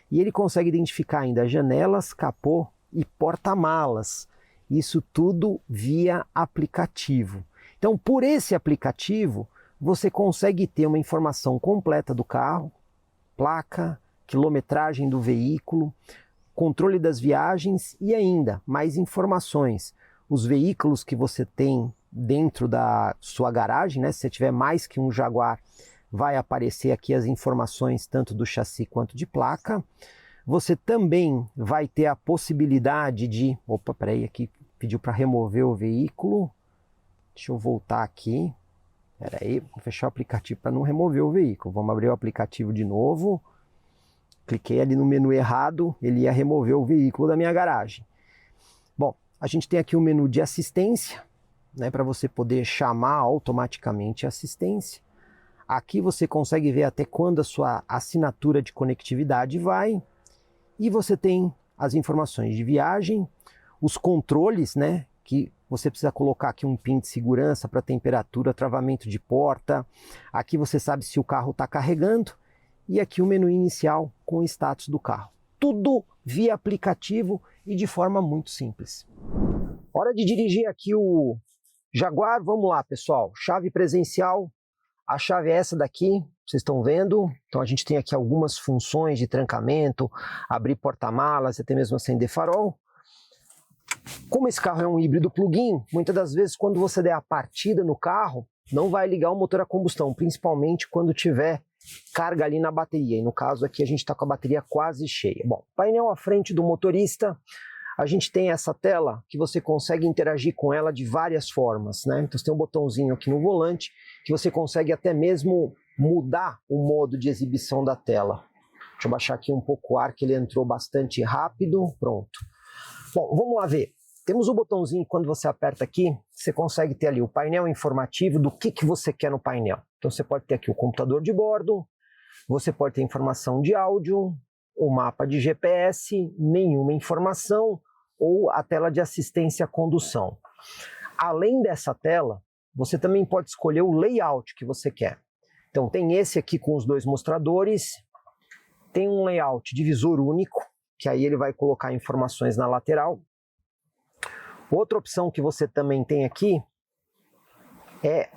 E ele consegue identificar ainda janelas, capô e porta-malas. Isso tudo via aplicativo. Então, por esse aplicativo, você consegue ter uma informação completa do carro, placa, quilometragem do veículo, controle das viagens e ainda mais informações. Os veículos que você tem dentro da sua garagem, né? Se você tiver mais que um Jaguar, vai aparecer aqui as informações tanto do chassi quanto de placa. Você também vai ter a possibilidade de... Opa, peraí, aqui pediu para remover o veículo. Deixa eu voltar aqui. Espera aí, vou fechar o aplicativo para não remover o veículo. Vamos abrir o aplicativo de novo. Cliquei ali no menu errado, ele ia remover o veículo da minha garagem. Bom, a gente tem aqui o menu de assistência, né, para você poder chamar automaticamente a assistência. Aqui você consegue ver até quando a sua assinatura de conectividade vai. E você tem as informações de viagem, os controles, né, que você precisa colocar aqui um pin de segurança para temperatura, travamento de porta. Aqui você sabe se o carro está carregando. E aqui o menu inicial com o status do carro. Tudo via aplicativo e de forma muito simples. Hora de dirigir aqui o Jaguar. Vamos lá, pessoal. Chave presencial. A chave é essa daqui, vocês estão vendo. Então a gente tem aqui algumas funções de trancamento, abrir porta-malas, até mesmo acender farol. Como esse carro é um híbrido plug-in, muitas das vezes quando você der a partida no carro, não vai ligar o motor a combustão, principalmente quando tiver carga ali na bateria. E no caso aqui a gente está com a bateria quase cheia. Bom, painel à frente do motorista, a gente tem essa tela que você consegue interagir com ela de várias formas, né? Então você tem um botãozinho aqui no volante que você consegue até mesmo mudar o modo de exibição da tela. Deixa eu baixar aqui um pouco o ar, que ele entrou bastante rápido. Pronto. Bom, vamos lá ver. Temos o botãozinho, quando você aperta aqui, você consegue ter ali o painel informativo do que você quer no painel. Então você pode ter aqui o computador de bordo, você pode ter informação de áudio, o mapa de GPS, nenhuma informação ou a tela de assistência à condução. Além dessa tela, você também pode escolher o layout que você quer. Então tem esse aqui com os dois mostradores, tem um layout de visor único, que aí ele vai colocar informações na lateral. Outra opção que você também tem aqui é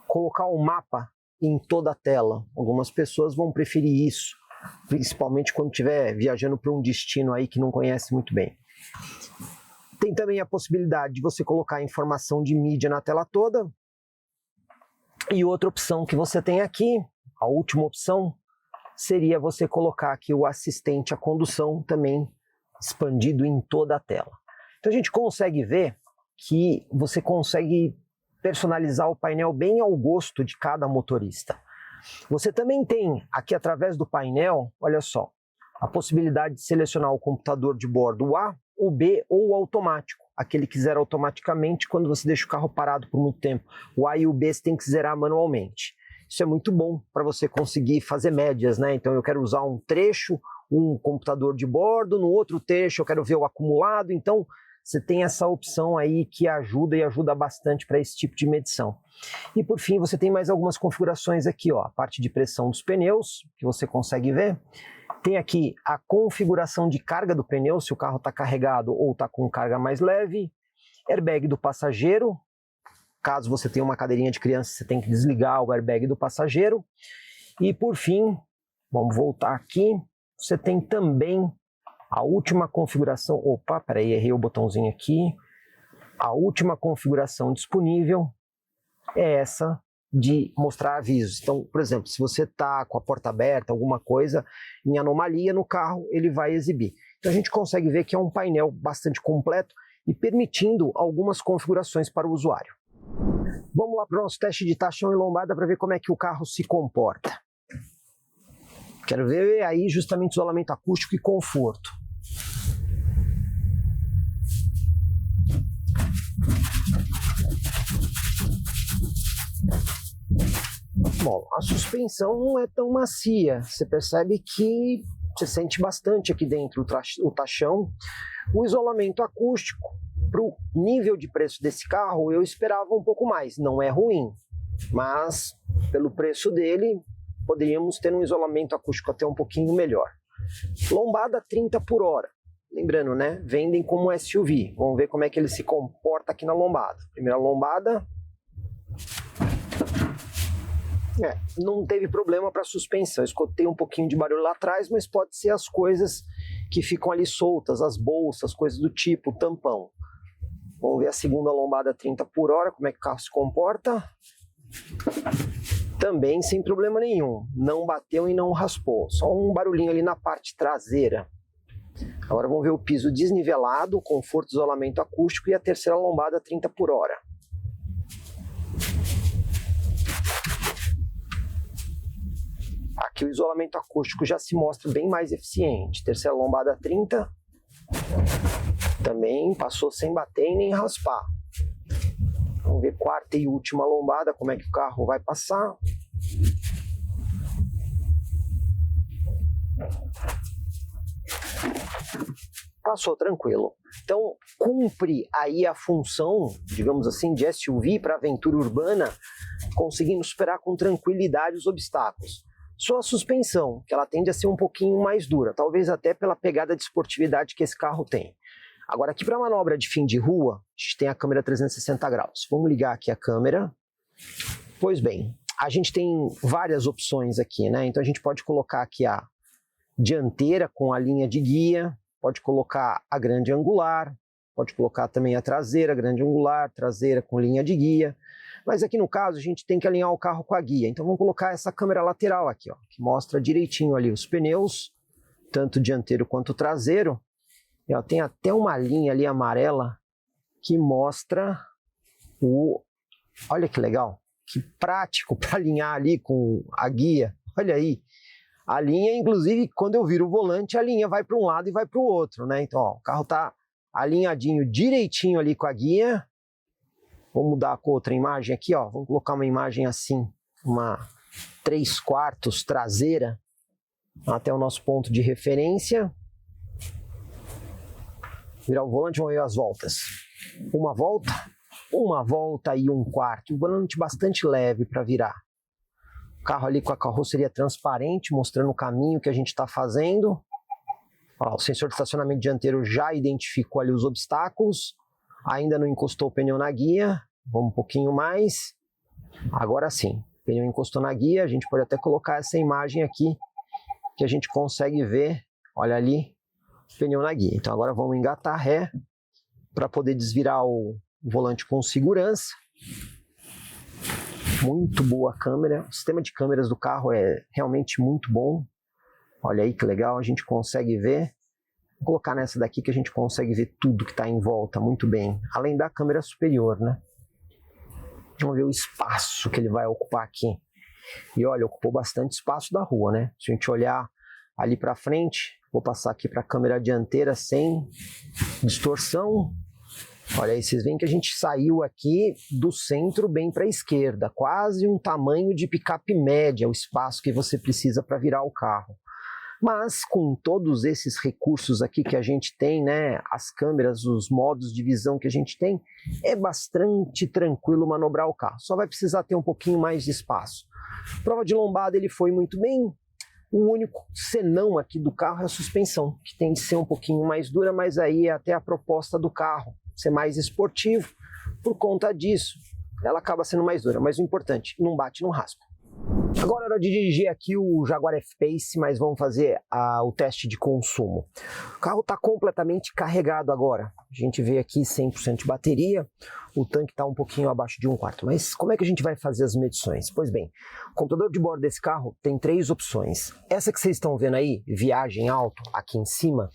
colocar o mapa em toda a tela. Algumas pessoas vão preferir isso, principalmente quando estiver viajando para um destino aí que não conhece muito bem. Tem também a possibilidade de você colocar informação de mídia na tela toda. E outra opção que você tem aqui, a última opção, seria você colocar aqui o assistente à condução também expandido em toda a tela. Então a gente consegue ver que você consegue personalizar o painel bem ao gosto de cada motorista. Você também tem aqui através do painel, olha só, a possibilidade de selecionar o computador de bordo, o A, o B ou o automático. Aquele que zera automaticamente quando você deixa o carro parado por muito tempo. O A e o B você tem que zerar manualmente. Isso é muito bom para você conseguir fazer médias, né? Então eu quero usar um trecho, um computador de bordo, no outro trecho eu quero ver o acumulado, então você tem essa opção aí que ajuda e ajuda bastante para esse tipo de medição. E por fim, você tem mais algumas configurações aqui, ó, a parte de pressão dos pneus, que você consegue ver. Tem aqui a configuração de carga do pneu, se o carro está carregado ou está com carga mais leve. Airbag do passageiro. Caso você tenha uma cadeirinha de criança, você tem que desligar o airbag do passageiro. E por fim, vamos voltar aqui, você tem também a última configuração, opa, peraí, errei o botãozinho aqui. A última configuração disponível é essa de mostrar avisos. Então, por exemplo, se você está com a porta aberta, alguma coisa em anomalia no carro, ele vai exibir. Então a gente consegue ver que é um painel bastante completo e permitindo algumas configurações para o usuário. Vamos lá para o nosso teste de tração e lombada para ver como é que o carro se comporta. Quero ver aí justamente isolamento acústico e conforto. Bom, a suspensão não é tão macia. Você percebe que você sente bastante aqui dentro o tachão. O isolamento acústico, para o nível de preço desse carro, eu esperava um pouco mais. Não é ruim, mas pelo preço dele, poderíamos ter um isolamento acústico até um pouquinho melhor. Lombada 30 por hora. Lembrando, né? Vendem como SUV. Vamos ver como é que ele se comporta aqui na lombada. Primeira lombada. Não teve problema para suspensão. Escutei um pouquinho de barulho lá atrás, mas pode ser as coisas que ficam ali soltas, as bolsas, coisas do tipo, o tampão. Vamos ver a segunda lombada 30 por hora, como é que o carro se comporta. Também sem problema nenhum. Não bateu e não raspou. Só um barulhinho ali na parte traseira. Agora vamos ver o piso desnivelado, conforto, isolamento acústico e a terceira lombada 30 por hora. Aqui o isolamento acústico já se mostra bem mais eficiente. Terceira lombada 30. Também passou sem bater e nem raspar. Vamos ver quarta e última lombada, como é que o carro vai passar. Passou tranquilo. Então, cumpre aí a função, digamos assim, de SUV para aventura urbana, conseguindo superar com tranquilidade os obstáculos. Só a suspensão, que ela tende a ser um pouquinho mais dura, talvez até pela pegada de esportividade que esse carro tem. Agora, aqui para manobra de fim de rua, a gente tem a câmera 360 graus. Vamos ligar aqui a câmera. Pois bem, a gente tem várias opções aqui, né? Então a gente pode colocar aqui a dianteira com a linha de guia, pode colocar a grande angular, pode colocar também a traseira, grande angular, traseira com linha de guia. Mas aqui no caso a gente tem que alinhar o carro com a guia. Então vamos colocar essa câmera lateral aqui, ó, que mostra direitinho ali os pneus, tanto dianteiro quanto traseiro. E, ó, tem até uma linha ali amarela que mostra o... Olha que legal, que prático para alinhar ali com a guia. Olha aí. A linha, inclusive, quando eu viro o volante, a linha vai para um lado e vai para o outro, né? Então, ó, o carro está alinhadinho direitinho ali com a guia. Vou mudar com outra imagem aqui, ó. Vamos colocar uma imagem assim, uma 3/4 traseira, até o nosso ponto de referência. Virar o volante, vamos ver as voltas. Uma volta e 1/4. O volante bastante leve para virar. O carro ali com a carroceria transparente, mostrando o caminho que a gente está fazendo. Ó, o sensor de estacionamento dianteiro já identificou ali os obstáculos. Ainda não encostou o pneu na guia. Vamos um pouquinho mais. Agora sim, o pneu encostou na guia. A gente pode até colocar essa imagem aqui, que a gente consegue ver, olha ali, o pneu na guia. Então agora vamos engatar ré, para poder desvirar o volante com segurança. Muito boa a câmera. O sistema de câmeras do carro é realmente muito bom. Olha aí que legal, a gente consegue ver. Vou colocar nessa daqui que a gente consegue ver tudo que está em volta muito bem. Além da câmera superior, né? Vamos ver o espaço que ele vai ocupar aqui. E olha, ocupou bastante espaço da rua, né? Se a gente olhar ali para frente, vou passar aqui para a câmera dianteira sem distorção. Olha aí, vocês veem que a gente saiu aqui do centro bem para a esquerda, quase um tamanho de picape média, o espaço que você precisa para virar o carro. Mas com todos esses recursos aqui que a gente tem, né, as câmeras, os modos de visão que a gente tem, é bastante tranquilo manobrar o carro. Só vai precisar ter um pouquinho mais de espaço. Prova de lombada ele foi muito bem. O único senão aqui do carro é a suspensão, que tem de ser um pouquinho mais dura, mas aí é até a proposta do carro, ser mais esportivo. Por conta disso, ela acaba sendo mais dura. Mas o importante, não bate, não raspa. Agora é hora de dirigir aqui o Jaguar F-Pace, mas vamos fazer o teste de consumo. O carro está completamente carregado agora. A gente vê aqui 100% de bateria, o tanque está um pouquinho abaixo de 1/4. Mas como é que a gente vai fazer as medições? Pois bem, o computador de bordo desse carro tem 3 opções. Essa que vocês estão vendo aí, viagem alto, aqui em cima,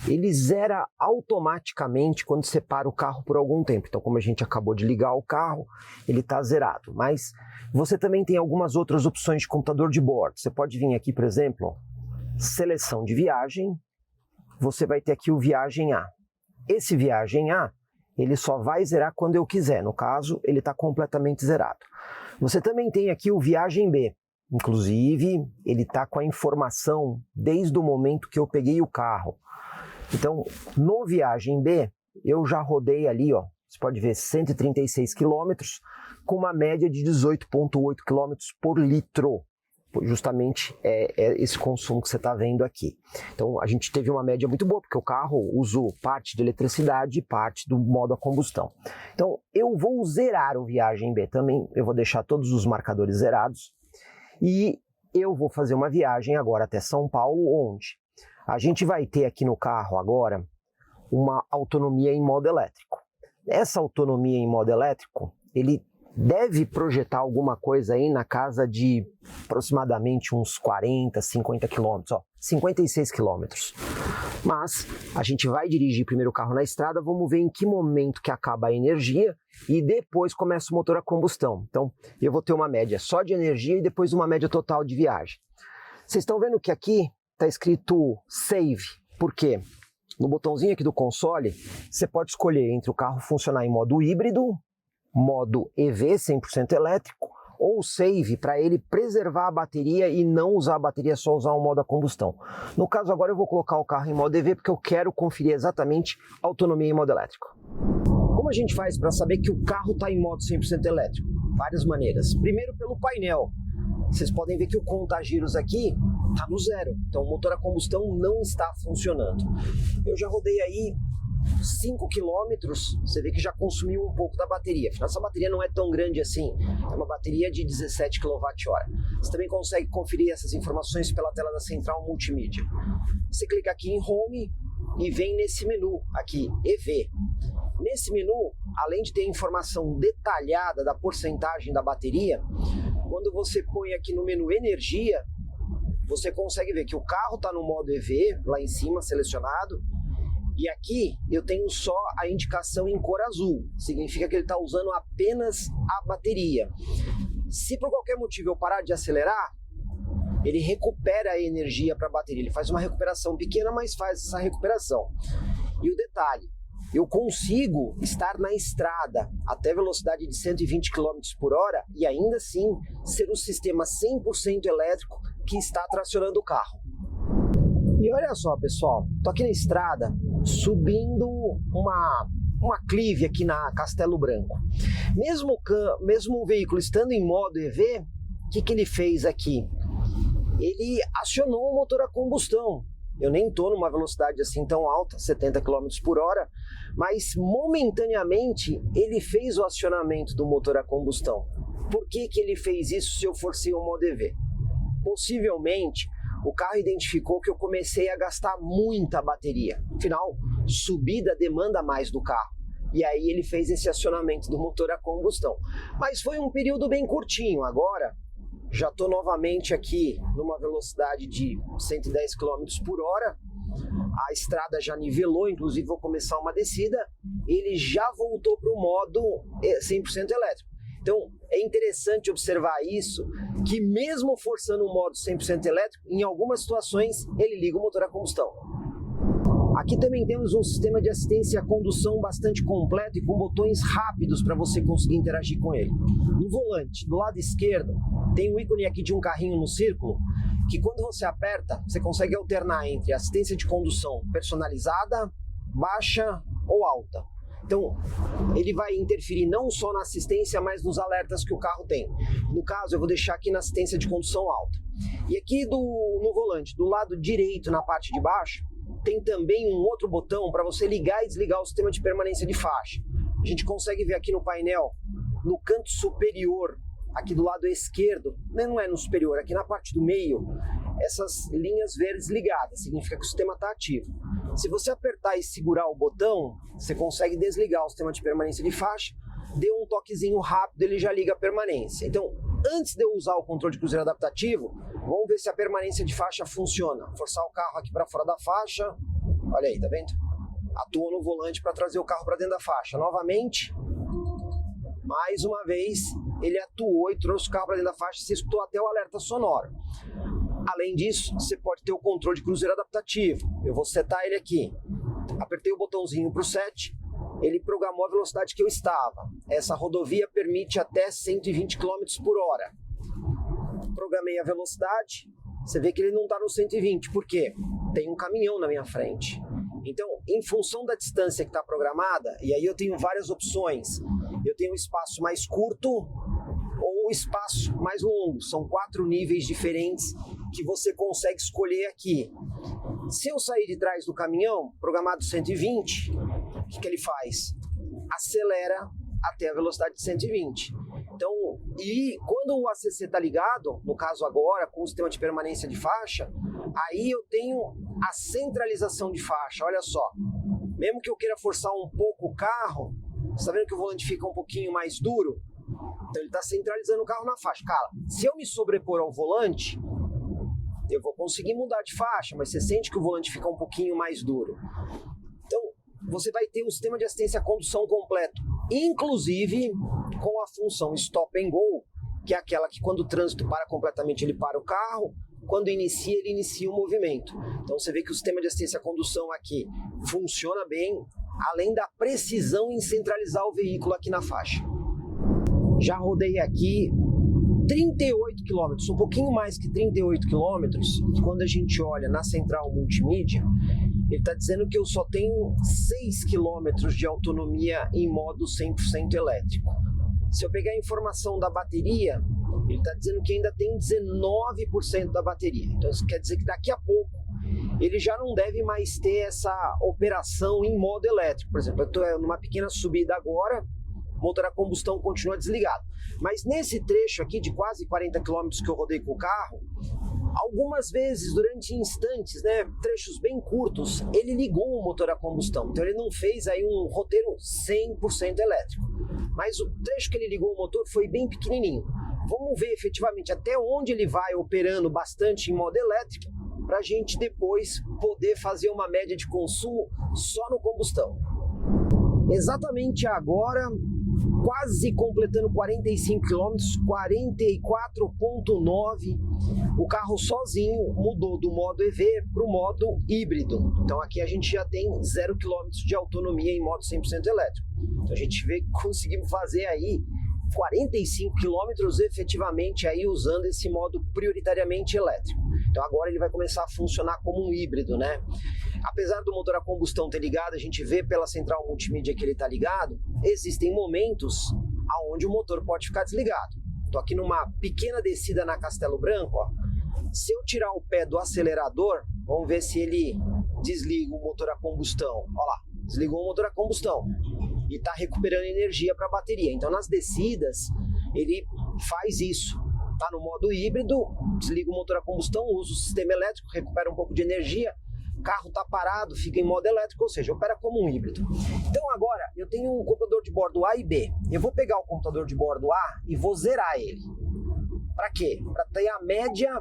ele zera automaticamente quando você para o carro por algum tempo. Então, como a gente acabou de ligar o carro, ele está zerado. Mas você também tem algumas outras opções de computador de bordo. Você pode vir aqui, por exemplo, seleção de viagem. Você vai ter aqui o Viagem A. Esse Viagem A, ele só vai zerar quando eu quiser. No caso, ele está completamente zerado. Você também tem aqui o Viagem B. Inclusive, ele está com a informação desde o momento que eu peguei o carro. Então, no Viagem B, eu já rodei ali, ó, você pode ver 136 km, com uma média de 18,8 km por litro. Justamente é esse consumo que você está vendo aqui. Então a gente teve uma média muito boa, porque o carro usou parte de eletricidade e parte do modo a combustão. Então eu vou zerar o Viagem B também, eu vou deixar todos os marcadores zerados e eu vou fazer uma viagem agora até São Paulo, onde a gente vai ter aqui no carro agora uma autonomia em modo elétrico. Essa autonomia em modo elétrico, ele deve projetar alguma coisa aí na casa de aproximadamente uns 40, 50 quilômetros, ó, 56 quilômetros. Mas a gente vai dirigir primeiro o carro na estrada, vamos ver em que momento que acaba a energia e depois começa o motor a combustão. Então eu vou ter uma média só de energia e depois uma média total de viagem. Vocês estão vendo que aqui está escrito Save. Por quê? No botãozinho aqui do console, você pode escolher entre o carro funcionar em modo híbrido, modo EV 100% elétrico, ou Save para ele preservar a bateria e não usar a bateria, só usar o modo a combustão. No caso agora eu vou colocar o carro em modo EV porque eu quero conferir exatamente a autonomia em modo elétrico. Como a gente faz para saber que o carro está em modo 100% elétrico? Várias maneiras. Primeiro pelo painel. Vocês podem ver que o conta-giros aqui está no zero, então o motor a combustão não está funcionando. Eu já rodei aí 5 km, você vê que já consumiu um pouco da bateria. Afinal, essa bateria não é tão grande assim, é uma bateria de 17 kWh. Você também consegue conferir essas informações pela tela da central multimídia. Você clica aqui em Home e vem nesse menu aqui, EV. Nesse menu, além de ter informação detalhada da porcentagem da bateria, quando você põe aqui no menu Energia, você consegue ver que o carro está no modo EV, lá em cima, selecionado, e aqui eu tenho só a indicação em cor azul, significa que ele está usando apenas a bateria. Se por qualquer motivo eu parar de acelerar, ele recupera a energia para a bateria, ele faz uma recuperação pequena, mas faz essa recuperação. E o detalhe, eu consigo estar na estrada até velocidade de 120 km por hora e ainda assim ser um sistema 100% elétrico que está tracionando o carro. E olha só, pessoal, tô aqui na estrada subindo uma clive aqui na Castelo Branco. Mesmo o veículo estando em modo EV, o que ele fez aqui? Ele acionou o motor a combustão. Eu nem estou numa velocidade assim tão alta, 70 km por hora, mas momentaneamente ele fez o acionamento do motor a combustão. Por que ele fez isso se eu forcei o modo EV? Possivelmente o carro identificou que eu comecei a gastar muita bateria. Afinal, subida demanda mais do carro. E aí ele fez esse acionamento do motor a combustão. Mas foi um período bem curtinho. Agora já estou novamente aqui numa velocidade de 110 km por hora. A estrada já nivelou, inclusive vou começar uma descida. Ele já voltou para o modo 100% elétrico. Então é interessante observar isso, que mesmo forçando o modo 100% elétrico, em algumas situações ele liga o motor a combustão. Aqui também temos um sistema de assistência à condução bastante completo e com botões rápidos para você conseguir interagir com ele. No volante, do lado esquerdo, tem um ícone aqui de um carrinho no círculo, que quando você aperta, você consegue alternar entre assistência de condução personalizada, baixa ou alta. Então, ele vai interferir não só na assistência, mas nos alertas que o carro tem. No caso, eu vou deixar aqui na assistência de condução alta. E aqui no volante, do lado direito, na parte de baixo, tem também um outro botão para você ligar e desligar o sistema de permanência de faixa. A gente consegue ver aqui no painel, no canto superior, aqui do lado esquerdo, não é no superior, aqui na parte do meio, essas linhas verdes ligadas, significa que o sistema está ativo. Se você apertar e segurar o botão, você consegue desligar o sistema de permanência de faixa, deu um toquezinho rápido, ele já liga a permanência. Então, antes de eu usar o controle de cruzeiro adaptativo, vamos ver se a permanência de faixa funciona. Forçar o carro aqui para fora da faixa, olha aí, tá vendo? Atua no volante para trazer o carro para dentro da faixa. Novamente, mais uma vez, ele atuou e trouxe o carro para dentro da faixa, você escutou até o alerta sonoro. Além disso, você pode ter o controle de cruzeiro adaptativo. Eu vou setar ele aqui. Apertei o botãozinho para o set, ele programou a velocidade que eu estava. Essa rodovia permite até 120 km por hora. Programei a velocidade, você vê que ele não está no 120, por quê? Tem um caminhão na minha frente. Então, em função da distância que está programada, e aí eu tenho várias opções. Eu tenho um espaço mais curto ou espaço mais longo. São 4 níveis diferentes que você consegue escolher aqui. Se eu sair de trás do caminhão, programado 120, o que ele faz? Acelera até a velocidade de 120. Então, e quando o ACC está ligado, no caso agora, com o sistema de permanência de faixa, aí eu tenho a centralização de faixa. Olha só, mesmo que eu queira forçar um pouco o carro, você está vendo que o volante fica um pouquinho mais duro? Então ele está centralizando o carro na faixa. Cara, se eu me sobrepor ao volante, eu vou conseguir mudar de faixa, mas você sente que o volante fica um pouquinho mais duro. Então, você vai ter um sistema de assistência à condução completo, inclusive com a função Stop and Go, que é aquela que quando o trânsito para completamente, ele para o carro, quando inicia, ele inicia o movimento. Então você vê que o sistema de assistência à condução aqui funciona bem, além da precisão em centralizar o veículo aqui na faixa. Já rodei aqui 38 km, um pouquinho mais que 38 km, e quando a gente olha na central multimídia, ele está dizendo que eu só tenho 6 km de autonomia em modo 100% elétrico. Se eu pegar a informação da bateria, ele está dizendo que ainda tem 19% da bateria. Então isso quer dizer que daqui a pouco ele já não deve mais ter essa operação em modo elétrico. Por exemplo, eu estou numa pequena subida agora, o motor a combustão continua desligado. Mas nesse trecho aqui de quase 40 km que eu rodei com o carro, algumas vezes, durante instantes, né, trechos bem curtos, ele ligou o motor a combustão. Então ele não fez aí um roteiro 100% elétrico. Mas o trecho que ele ligou o motor foi bem pequenininho. Vamos ver efetivamente até onde ele vai operando bastante em modo elétrico, para a gente depois poder fazer uma média de consumo só no combustão. Exatamente agora, quase completando 45 km, 44,9, o carro sozinho mudou do modo EV para o modo híbrido. Então aqui a gente já tem 0 km de autonomia em modo 100% elétrico. Então a gente vê que conseguimos fazer aí 45 km efetivamente aí usando esse modo prioritariamente elétrico. Então agora ele vai começar a funcionar como um híbrido, né? Apesar do motor a combustão ter ligado, a gente vê pela central multimídia que ele está ligado, existem momentos onde o motor pode ficar desligado. Estou aqui numa pequena descida na Castelo Branco, ó. Se eu tirar o pé do acelerador, vamos ver se ele desliga o motor a combustão. Olha lá, desligou o motor a combustão e está recuperando energia para a bateria. Então nas descidas ele faz isso. Está no modo híbrido, desliga o motor a combustão, usa o sistema elétrico, recupera um pouco de energia, o carro está parado, fica em modo elétrico, ou seja, opera como um híbrido. Então agora eu tenho um computador de bordo A e B. Eu vou pegar o computador de bordo A e vou zerar ele. Para quê? Para ter a média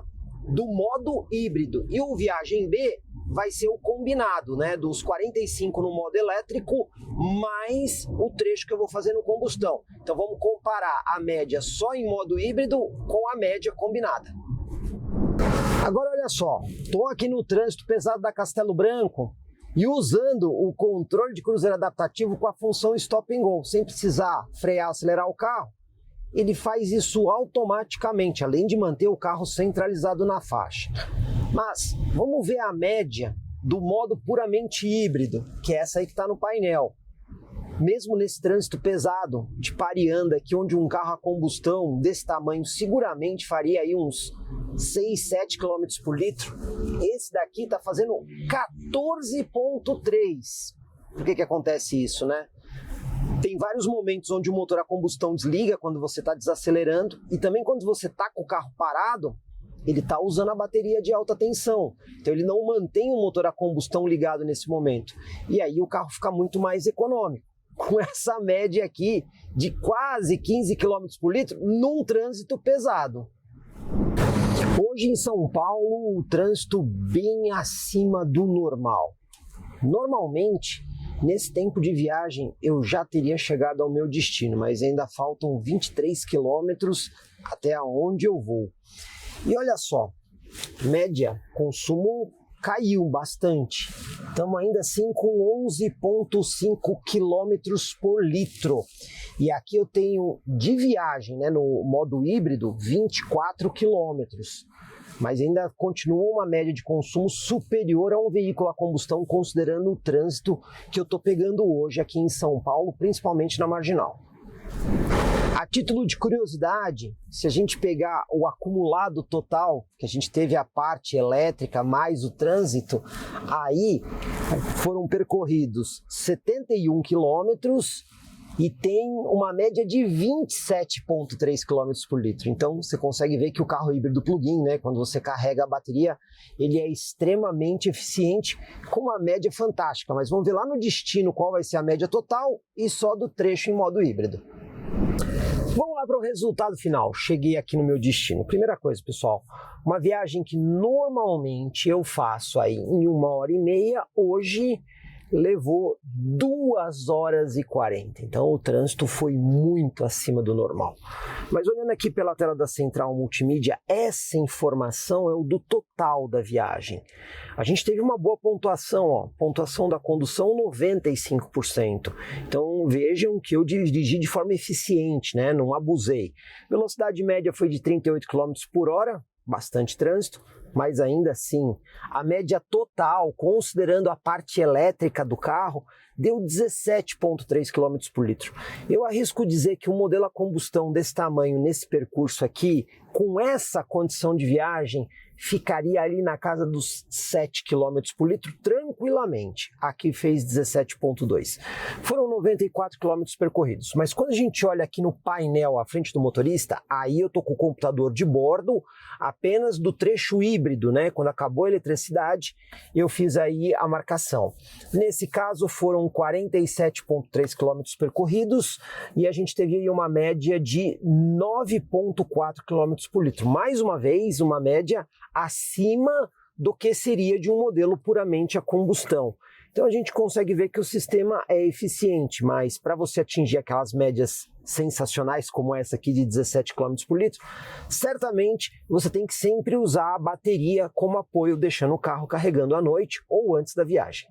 do modo híbrido. E o viagem B vai ser o combinado, né, dos 45 no modo elétrico, mais o trecho que eu vou fazer no combustão. Então vamos comparar a média só em modo híbrido com a média combinada. Agora olha só, estou aqui no trânsito pesado da Castelo Branco e usando o controle de cruzeiro adaptativo com a função Stop and Go, sem precisar frear, acelerar o carro. Ele faz isso automaticamente, além de manter o carro centralizado na faixa. Mas vamos ver a média do modo puramente híbrido, que é essa aí que está no painel. Mesmo nesse trânsito pesado de Parianda, aqui onde um carro a combustão desse tamanho seguramente faria aí uns 6, 7 km por litro, esse daqui está fazendo 14,3. Por que acontece isso, né? Tem vários momentos onde o motor a combustão desliga quando você está desacelerando e também quando você está com o carro parado, ele está usando a bateria de alta tensão. Então ele não mantém o motor a combustão ligado nesse momento. E aí o carro fica muito mais econômico. Com essa média aqui de quase 15 km por litro num trânsito pesado. Hoje em São Paulo, o trânsito bem acima do normal. Normalmente, nesse tempo de viagem, eu já teria chegado ao meu destino, mas ainda faltam 23 quilômetros até onde eu vou. E olha só, média, consumo caiu bastante. Estamos ainda assim com 11,5 quilômetros por litro. E aqui eu tenho de viagem, né, no modo híbrido, 24 quilômetros. Mas ainda continua uma média de consumo superior a um veículo a combustão, considerando o trânsito que eu estou pegando hoje aqui em São Paulo, principalmente na Marginal. A título de curiosidade, se a gente pegar o acumulado total, que a gente teve a parte elétrica mais o trânsito, aí foram percorridos 71 quilômetros e tem uma média de 27,3 km por litro. Então você consegue ver que o carro híbrido plug-in, né, quando você carrega a bateria, ele é extremamente eficiente, com uma média fantástica. Mas vamos ver lá no destino qual vai ser a média total e só do trecho em modo híbrido. Vamos lá para o resultado final. Cheguei aqui no meu destino. Primeira coisa, pessoal, uma viagem que normalmente eu faço aí em 1h30, hoje levou 2 horas e 40. Então o trânsito foi muito acima do normal. Mas olhando aqui pela tela da central multimídia, essa informação é o do total da viagem. A gente teve uma boa pontuação, ó, pontuação da condução 95%. Então vejam que eu dirigi de forma eficiente, né? Não abusei. Velocidade média foi de 38 km por hora, bastante trânsito. Mas ainda assim, a média total, considerando a parte elétrica do carro, deu 17,3 km por litro. Eu arrisco dizer que um modelo a combustão desse tamanho, nesse percurso aqui, com essa condição de viagem, ficaria ali na casa dos 7 km por litro tranquilamente. Aqui fez 17,2. Foram 94 km percorridos. Mas quando a gente olha aqui no painel à frente do motorista, aí eu tô com o computador de bordo apenas do trecho híbrido, né? Quando acabou a eletricidade, eu fiz aí a marcação. Nesse caso foram 47,3 km percorridos e a gente teve aí uma média de 9,4 km por litro. Mais uma vez, uma média acima do que seria de um modelo puramente a combustão. Então a gente consegue ver que o sistema é eficiente, mas para você atingir aquelas médias sensacionais como essa aqui de 17 km por litro, certamente você tem que sempre usar a bateria como apoio, deixando o carro carregando à noite ou antes da viagem.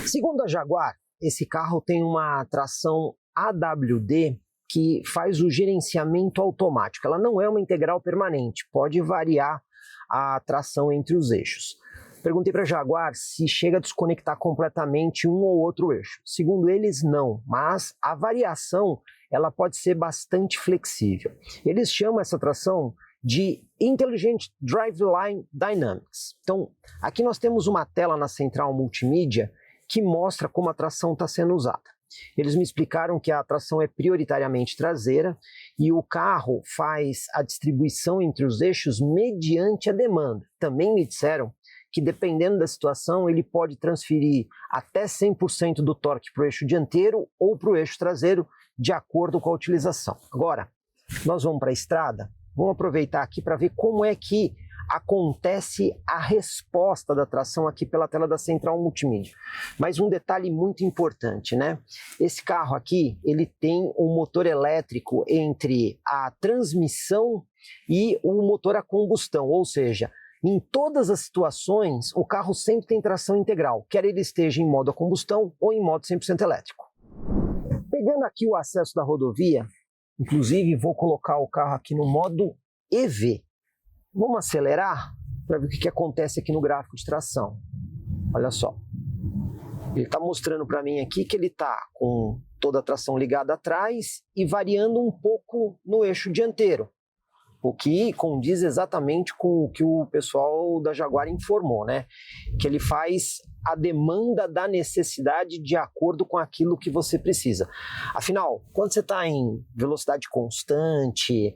Segundo a Jaguar, esse carro tem uma tração AWD que faz o gerenciamento automático. Ela não é uma integral permanente, pode variar a tração entre os eixos. Perguntei para a Jaguar se chega a desconectar completamente um ou outro eixo. Segundo eles, não, mas a variação ela pode ser bastante flexível. Eles chamam essa tração de Intelligent Driveline Dynamics. Então, aqui nós temos uma tela na central multimídia que mostra como a tração está sendo usada. Eles me explicaram que a tração é prioritariamente traseira e o carro faz a distribuição entre os eixos mediante a demanda. Também me disseram que, dependendo da situação, ele pode transferir até 100% do torque para o eixo dianteiro ou para o eixo traseiro, de acordo com a utilização. Agora, nós vamos para a estrada, vamos aproveitar aqui para ver como é que acontece a resposta da tração aqui pela tela da central multimídia. Mas um detalhe muito importante, né? Esse carro aqui, ele tem um motor elétrico entre a transmissão e o motor a combustão, ou seja, em todas as situações, o carro sempre tem tração integral, quer ele esteja em modo a combustão ou em modo 100% elétrico. Pegando aqui o acesso da rodovia, inclusive vou colocar o carro aqui no modo EV. Vamos acelerar para ver o que acontece aqui no gráfico de tração. Olha só. Ele está mostrando para mim aqui que ele está com toda a tração ligada atrás e variando um pouco no eixo dianteiro. O que condiz exatamente com o que o pessoal da Jaguar informou, né? Que ele faz a demanda da necessidade de acordo com aquilo que você precisa. Afinal, quando você está em velocidade constante,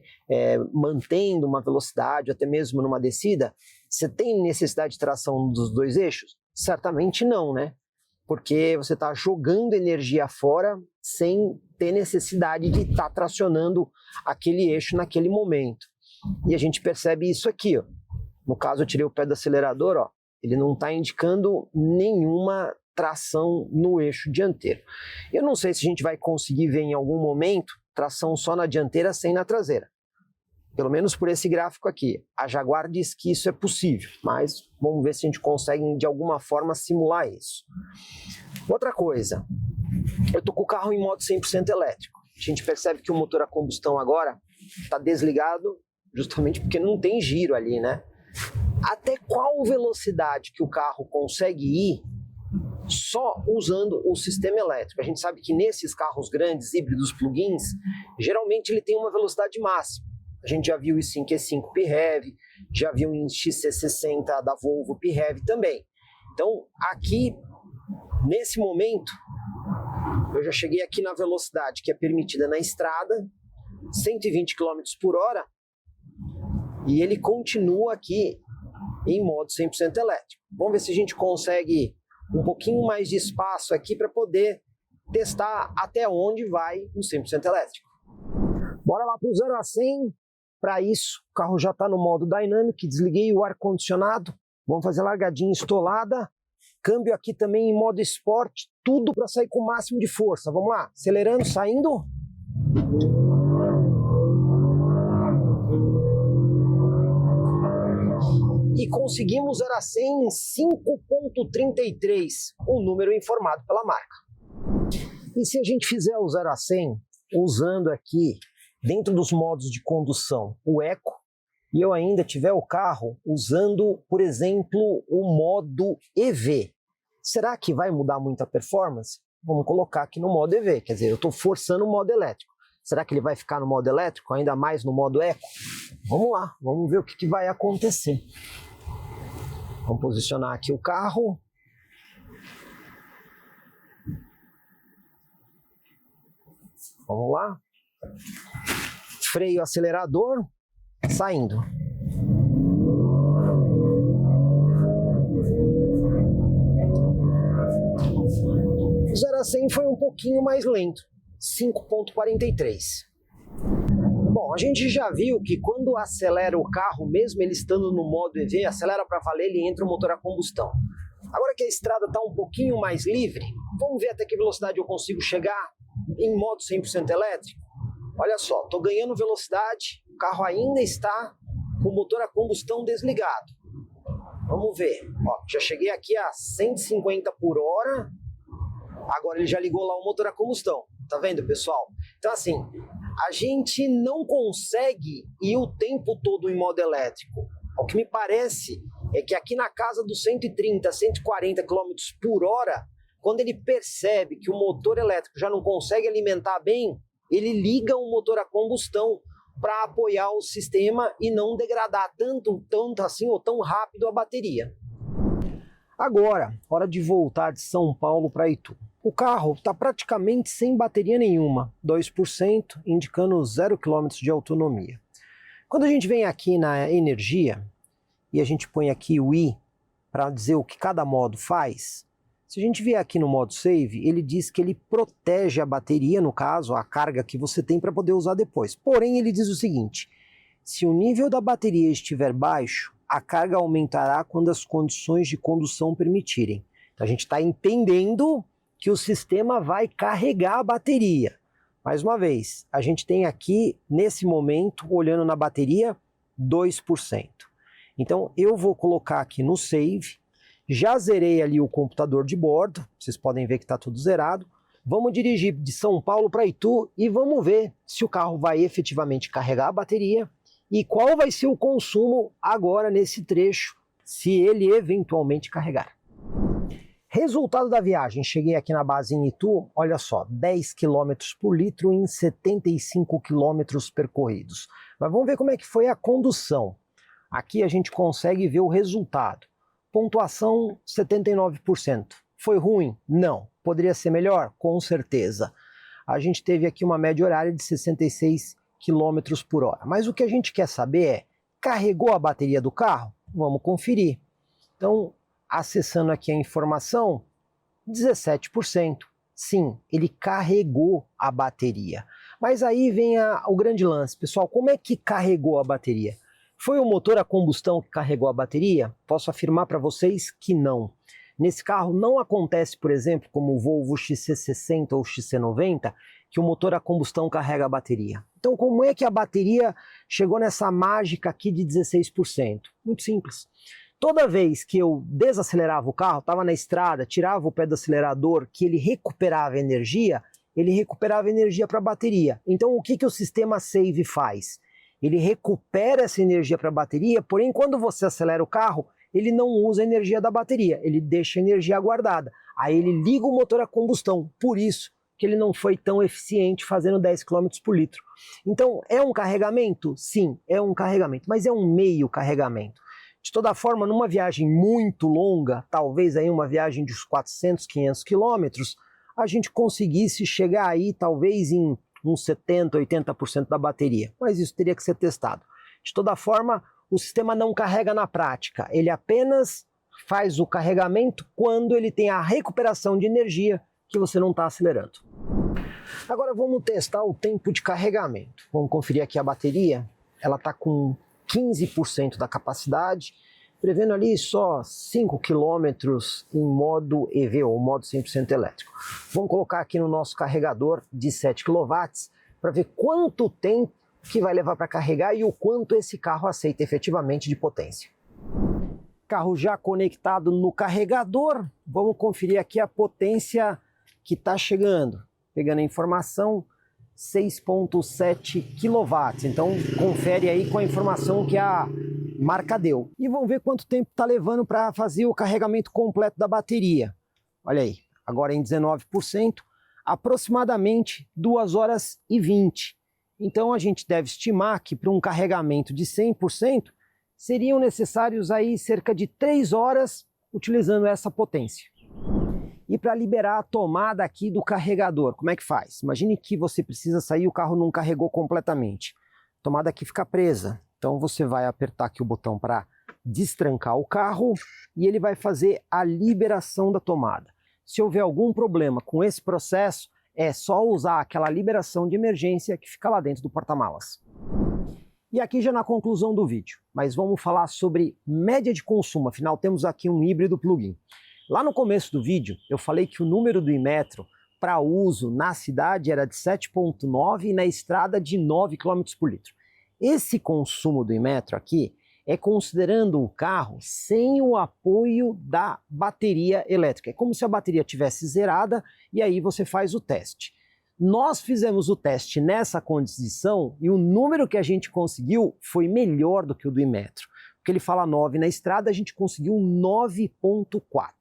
mantendo uma velocidade, até mesmo numa descida, você tem necessidade de tração dos dois eixos? Certamente não, né? Porque você está jogando energia fora sem ter necessidade de estar tracionando aquele eixo naquele momento. E a gente percebe isso aqui, ó. No caso, eu tirei o pé do acelerador, ó. Ele não está indicando nenhuma tração no eixo dianteiro. Eu não sei se a gente vai conseguir ver em algum momento tração só na dianteira sem na traseira. Pelo menos por esse gráfico aqui. A Jaguar diz que isso é possível, mas vamos ver se a gente consegue de alguma forma simular isso. Outra coisa, eu estou com o carro em modo 100% elétrico. A gente percebe que o motor a combustão agora está desligado, justamente porque não tem giro ali, né? Até qual velocidade que o carro consegue ir só usando o sistema elétrico? A gente sabe que nesses carros grandes, híbridos, plug-ins, geralmente ele tem uma velocidade máxima. A gente já viu isso em Q5 PHEV, já viu em XC60 da Volvo PHEV também. Então, aqui, nesse momento, eu já cheguei aqui na velocidade que é permitida na estrada, 120 km por hora, e ele continua aqui em modo 100% elétrico. Vamos ver se a gente consegue um pouquinho mais de espaço aqui para poder testar até onde vai o 100% elétrico. Bora lá para o 0 a 100. Para isso, o carro já está no modo Dynamic, desliguei o ar-condicionado, vamos fazer largadinha estolada Câmbio aqui também em modo esporte, tudo para sair com o máximo de força. Vamos lá, acelerando, saindo. E conseguimos 0 a 100 em 5,33, o número informado pela marca. E se a gente fizer o 0 a 100 usando aqui, dentro dos modos de condução, o Eco, e eu ainda tiver o carro usando, por exemplo, o modo EV, será que vai mudar muito a performance? Vamos colocar aqui no modo EV, quer dizer, eu estou forçando o modo elétrico. Será que ele vai ficar no modo elétrico, ainda mais no modo Eco? Vamos lá, vamos ver o que vai acontecer. Vamos posicionar aqui o carro. Vamos lá. Freio, acelerador, saindo. O 0 a 100 foi um pouquinho mais lento, 5,43. Bom, a gente já viu que quando acelera o carro, mesmo ele estando no modo EV, acelera para valer, ele entra o motor a combustão. Agora que a estrada está um pouquinho mais livre, vamos ver até que velocidade eu consigo chegar em modo 100% elétrico. Olha só, estou ganhando velocidade, o carro ainda está com o motor a combustão desligado. Vamos ver, ó, já cheguei aqui a 150 por hora, agora ele já ligou lá o motor a combustão. Tá vendo, pessoal? Então assim, a gente não consegue ir o tempo todo em modo elétrico. O que me parece é que aqui na casa dos 130, 140 km por hora, quando ele percebe que o motor elétrico já não consegue alimentar bem, ele liga o motor a combustão para apoiar o sistema e não degradar tanto assim ou tão rápido a bateria. Agora, hora de voltar de São Paulo para Itu. O carro está praticamente sem bateria nenhuma, 2%, indicando 0 km de autonomia. Quando a gente vem aqui na energia, e a gente põe aqui o I para dizer o que cada modo faz, se a gente vier aqui no modo Save, ele diz que ele protege a bateria, no caso, a carga que você tem para poder usar depois. Porém, ele diz o seguinte, se o nível da bateria estiver baixo, a carga aumentará quando as condições de condução permitirem. Então a gente está entendendo que o sistema vai carregar a bateria. Mais uma vez, a gente tem aqui, nesse momento, olhando na bateria, 2%. Então eu vou colocar aqui no Save, já zerei ali o computador de bordo, vocês podem ver que está tudo zerado. Vamos dirigir de São Paulo para Itu e vamos ver se o carro vai efetivamente carregar a bateria e qual vai ser o consumo agora nesse trecho, se ele eventualmente carregar. Resultado da viagem, cheguei aqui na base em Itu, olha só, 10 km por litro em 75 km percorridos. Mas vamos ver como é que foi a condução. Aqui a gente consegue ver o resultado. Pontuação 79%. Foi ruim? Não. Poderia ser melhor? Com certeza. A gente teve aqui uma média horária de 66 km por hora. Mas o que a gente quer saber é, carregou a bateria do carro? Vamos conferir. Então, acessando aqui a informação, 17%. Sim, ele carregou a bateria. Mas aí vem o grande lance. Pessoal, como é que carregou a bateria? Foi o motor a combustão que carregou a bateria? Posso afirmar para vocês que não. Nesse carro não acontece, por exemplo, como o Volvo XC60 ou XC90, que o motor a combustão carrega a bateria. Então, como é que a bateria chegou nessa mágica aqui de 16%? Muito simples. Toda vez que eu desacelerava o carro, estava na estrada, tirava o pé do acelerador, que ele recuperava energia para a bateria. Então, o que o sistema Save faz? Ele recupera essa energia para a bateria, porém, quando você acelera o carro, ele não usa a energia da bateria, ele deixa a energia guardada. Aí ele liga o motor a combustão, por isso que ele não foi tão eficiente fazendo 10 km por litro. Então, é um carregamento? Sim, é um carregamento, mas é um meio carregamento. De toda forma, numa viagem muito longa, talvez aí uma viagem de uns 400, 500 quilômetros, a gente conseguisse chegar aí talvez em uns 70%, 80% da bateria, mas isso teria que ser testado. De toda forma, o sistema não carrega na prática, ele apenas faz o carregamento quando ele tem a recuperação de energia que você não está acelerando. Agora vamos testar o tempo de carregamento. Vamos conferir aqui a bateria, ela está com 15% da capacidade, prevendo ali só 5 km em modo EV, ou modo 100% elétrico. Vamos colocar aqui no nosso carregador de 7 kW para ver quanto tempo que vai levar para carregar e o quanto esse carro aceita efetivamente de potência. Carro já conectado no carregador, vamos conferir aqui a potência que está chegando. Pegando a informação, 6,7 kW. Então confere aí com a informação que a marca deu. E vamos ver quanto tempo está levando para fazer o carregamento completo da bateria. Olha aí, agora em 19%, aproximadamente 2 horas e 20. Então a gente deve estimar que para um carregamento de 100%, seriam necessários aí cerca de 3 horas utilizando essa potência. E para liberar a tomada aqui do carregador, como é que faz? Imagine que você precisa sair e o carro não carregou completamente. A tomada aqui fica presa. Então você vai apertar aqui o botão para destrancar o carro e ele vai fazer a liberação da tomada. Se houver algum problema com esse processo, é só usar aquela liberação de emergência que fica lá dentro do porta-malas. E aqui já na conclusão do vídeo, mas vamos falar sobre média de consumo, afinal temos aqui um híbrido plug-in. Lá no começo do vídeo eu falei que o número do Inmetro para uso na cidade era de 7,9 e na estrada de 9 km por litro. Esse consumo do Inmetro aqui é considerando o carro sem o apoio da bateria elétrica. É como se a bateria tivesse zerada e aí você faz o teste. Nós fizemos o teste nessa condição e o número que a gente conseguiu foi melhor do que o do Inmetro. Porque ele fala 9 na estrada, a gente conseguiu 9,4.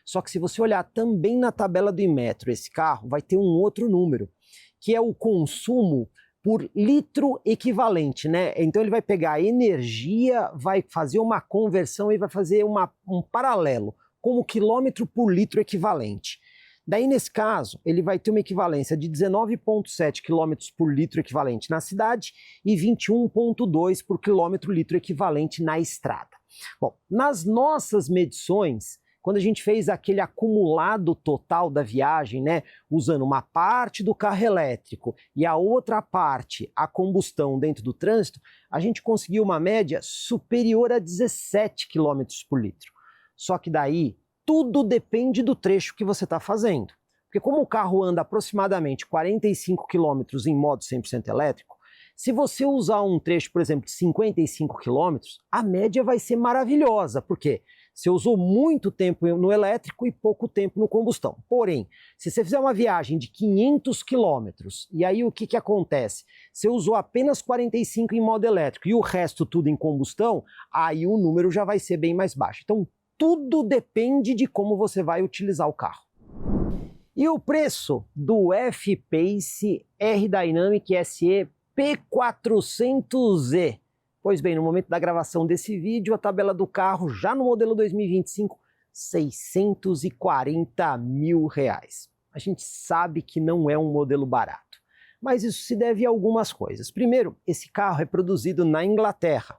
Só que se você olhar também na tabela do Inmetro, esse carro vai ter um outro número, que é o consumo por litro equivalente, né? Então ele vai pegar a energia, vai fazer uma conversão e vai fazer um paralelo, como quilômetro por litro equivalente. Daí, nesse caso, ele vai ter uma equivalência de 19,7 km por litro equivalente na cidade e 21,2 por quilômetro-litro equivalente na estrada. Bom, nas nossas medições, quando a gente fez aquele acumulado total da viagem, né, usando uma parte do carro elétrico e a outra parte a combustão dentro do trânsito, a gente conseguiu uma média superior a 17 km por litro. Só que daí tudo depende do trecho que você está fazendo. Porque como o carro anda aproximadamente 45 km em modo 100% elétrico, se você usar um trecho, por exemplo, de 55 km, a média vai ser maravilhosa. Por quê? Você usou muito tempo no elétrico e pouco tempo no combustão. Porém, se você fizer uma viagem de 500 km, e aí o que acontece? Você usou apenas 45 em modo elétrico e o resto tudo em combustão, aí o número já vai ser bem mais baixo. Então, tudo depende de como você vai utilizar o carro. E o preço do F-Pace R-Dynamic SE P400e? Pois bem, no momento da gravação desse vídeo, a tabela do carro, já no modelo 2025, R$640 mil. A gente sabe que não é um modelo barato, mas isso se deve a algumas coisas. Primeiro, esse carro é produzido na Inglaterra,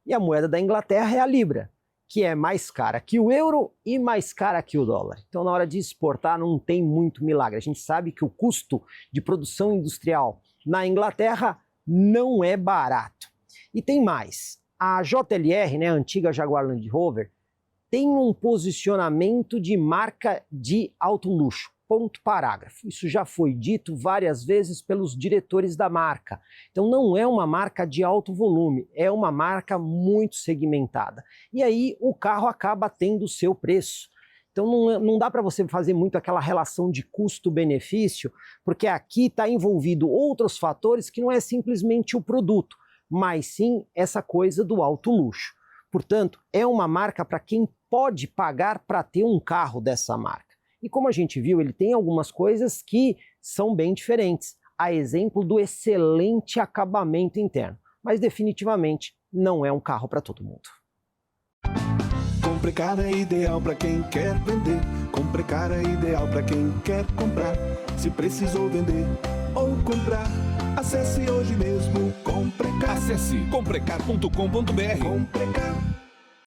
e a moeda da Inglaterra é a Libra, que é mais cara que o euro e mais cara que o dólar. Então, na hora de exportar, não tem muito milagre. A gente sabe que o custo de produção industrial na Inglaterra não é barato. E tem mais. A JLR, né, a antiga Jaguar Land Rover, tem um posicionamento de marca de alto luxo. Ponto parágrafo. Isso já foi dito várias vezes pelos diretores da marca. Então não é uma marca de alto volume, é uma marca muito segmentada. E aí o carro acaba tendo o seu preço. Então não dá para você fazer muito aquela relação de custo-benefício, porque aqui está envolvido outros fatores que não é simplesmente o produto, mas sim essa coisa do alto luxo. Portanto, é uma marca para quem pode pagar para ter um carro dessa marca. E como a gente viu, ele tem algumas coisas que são bem diferentes, a exemplo do excelente acabamento interno, mas definitivamente não é um carro para todo mundo. Comprecar é ideal para quem quer vender, Comprecar é ideal para quem quer comprar. Se precisou vender ou comprar, acesse hoje mesmo Comprecar. Acesse comprecar.com.br. Comprecar.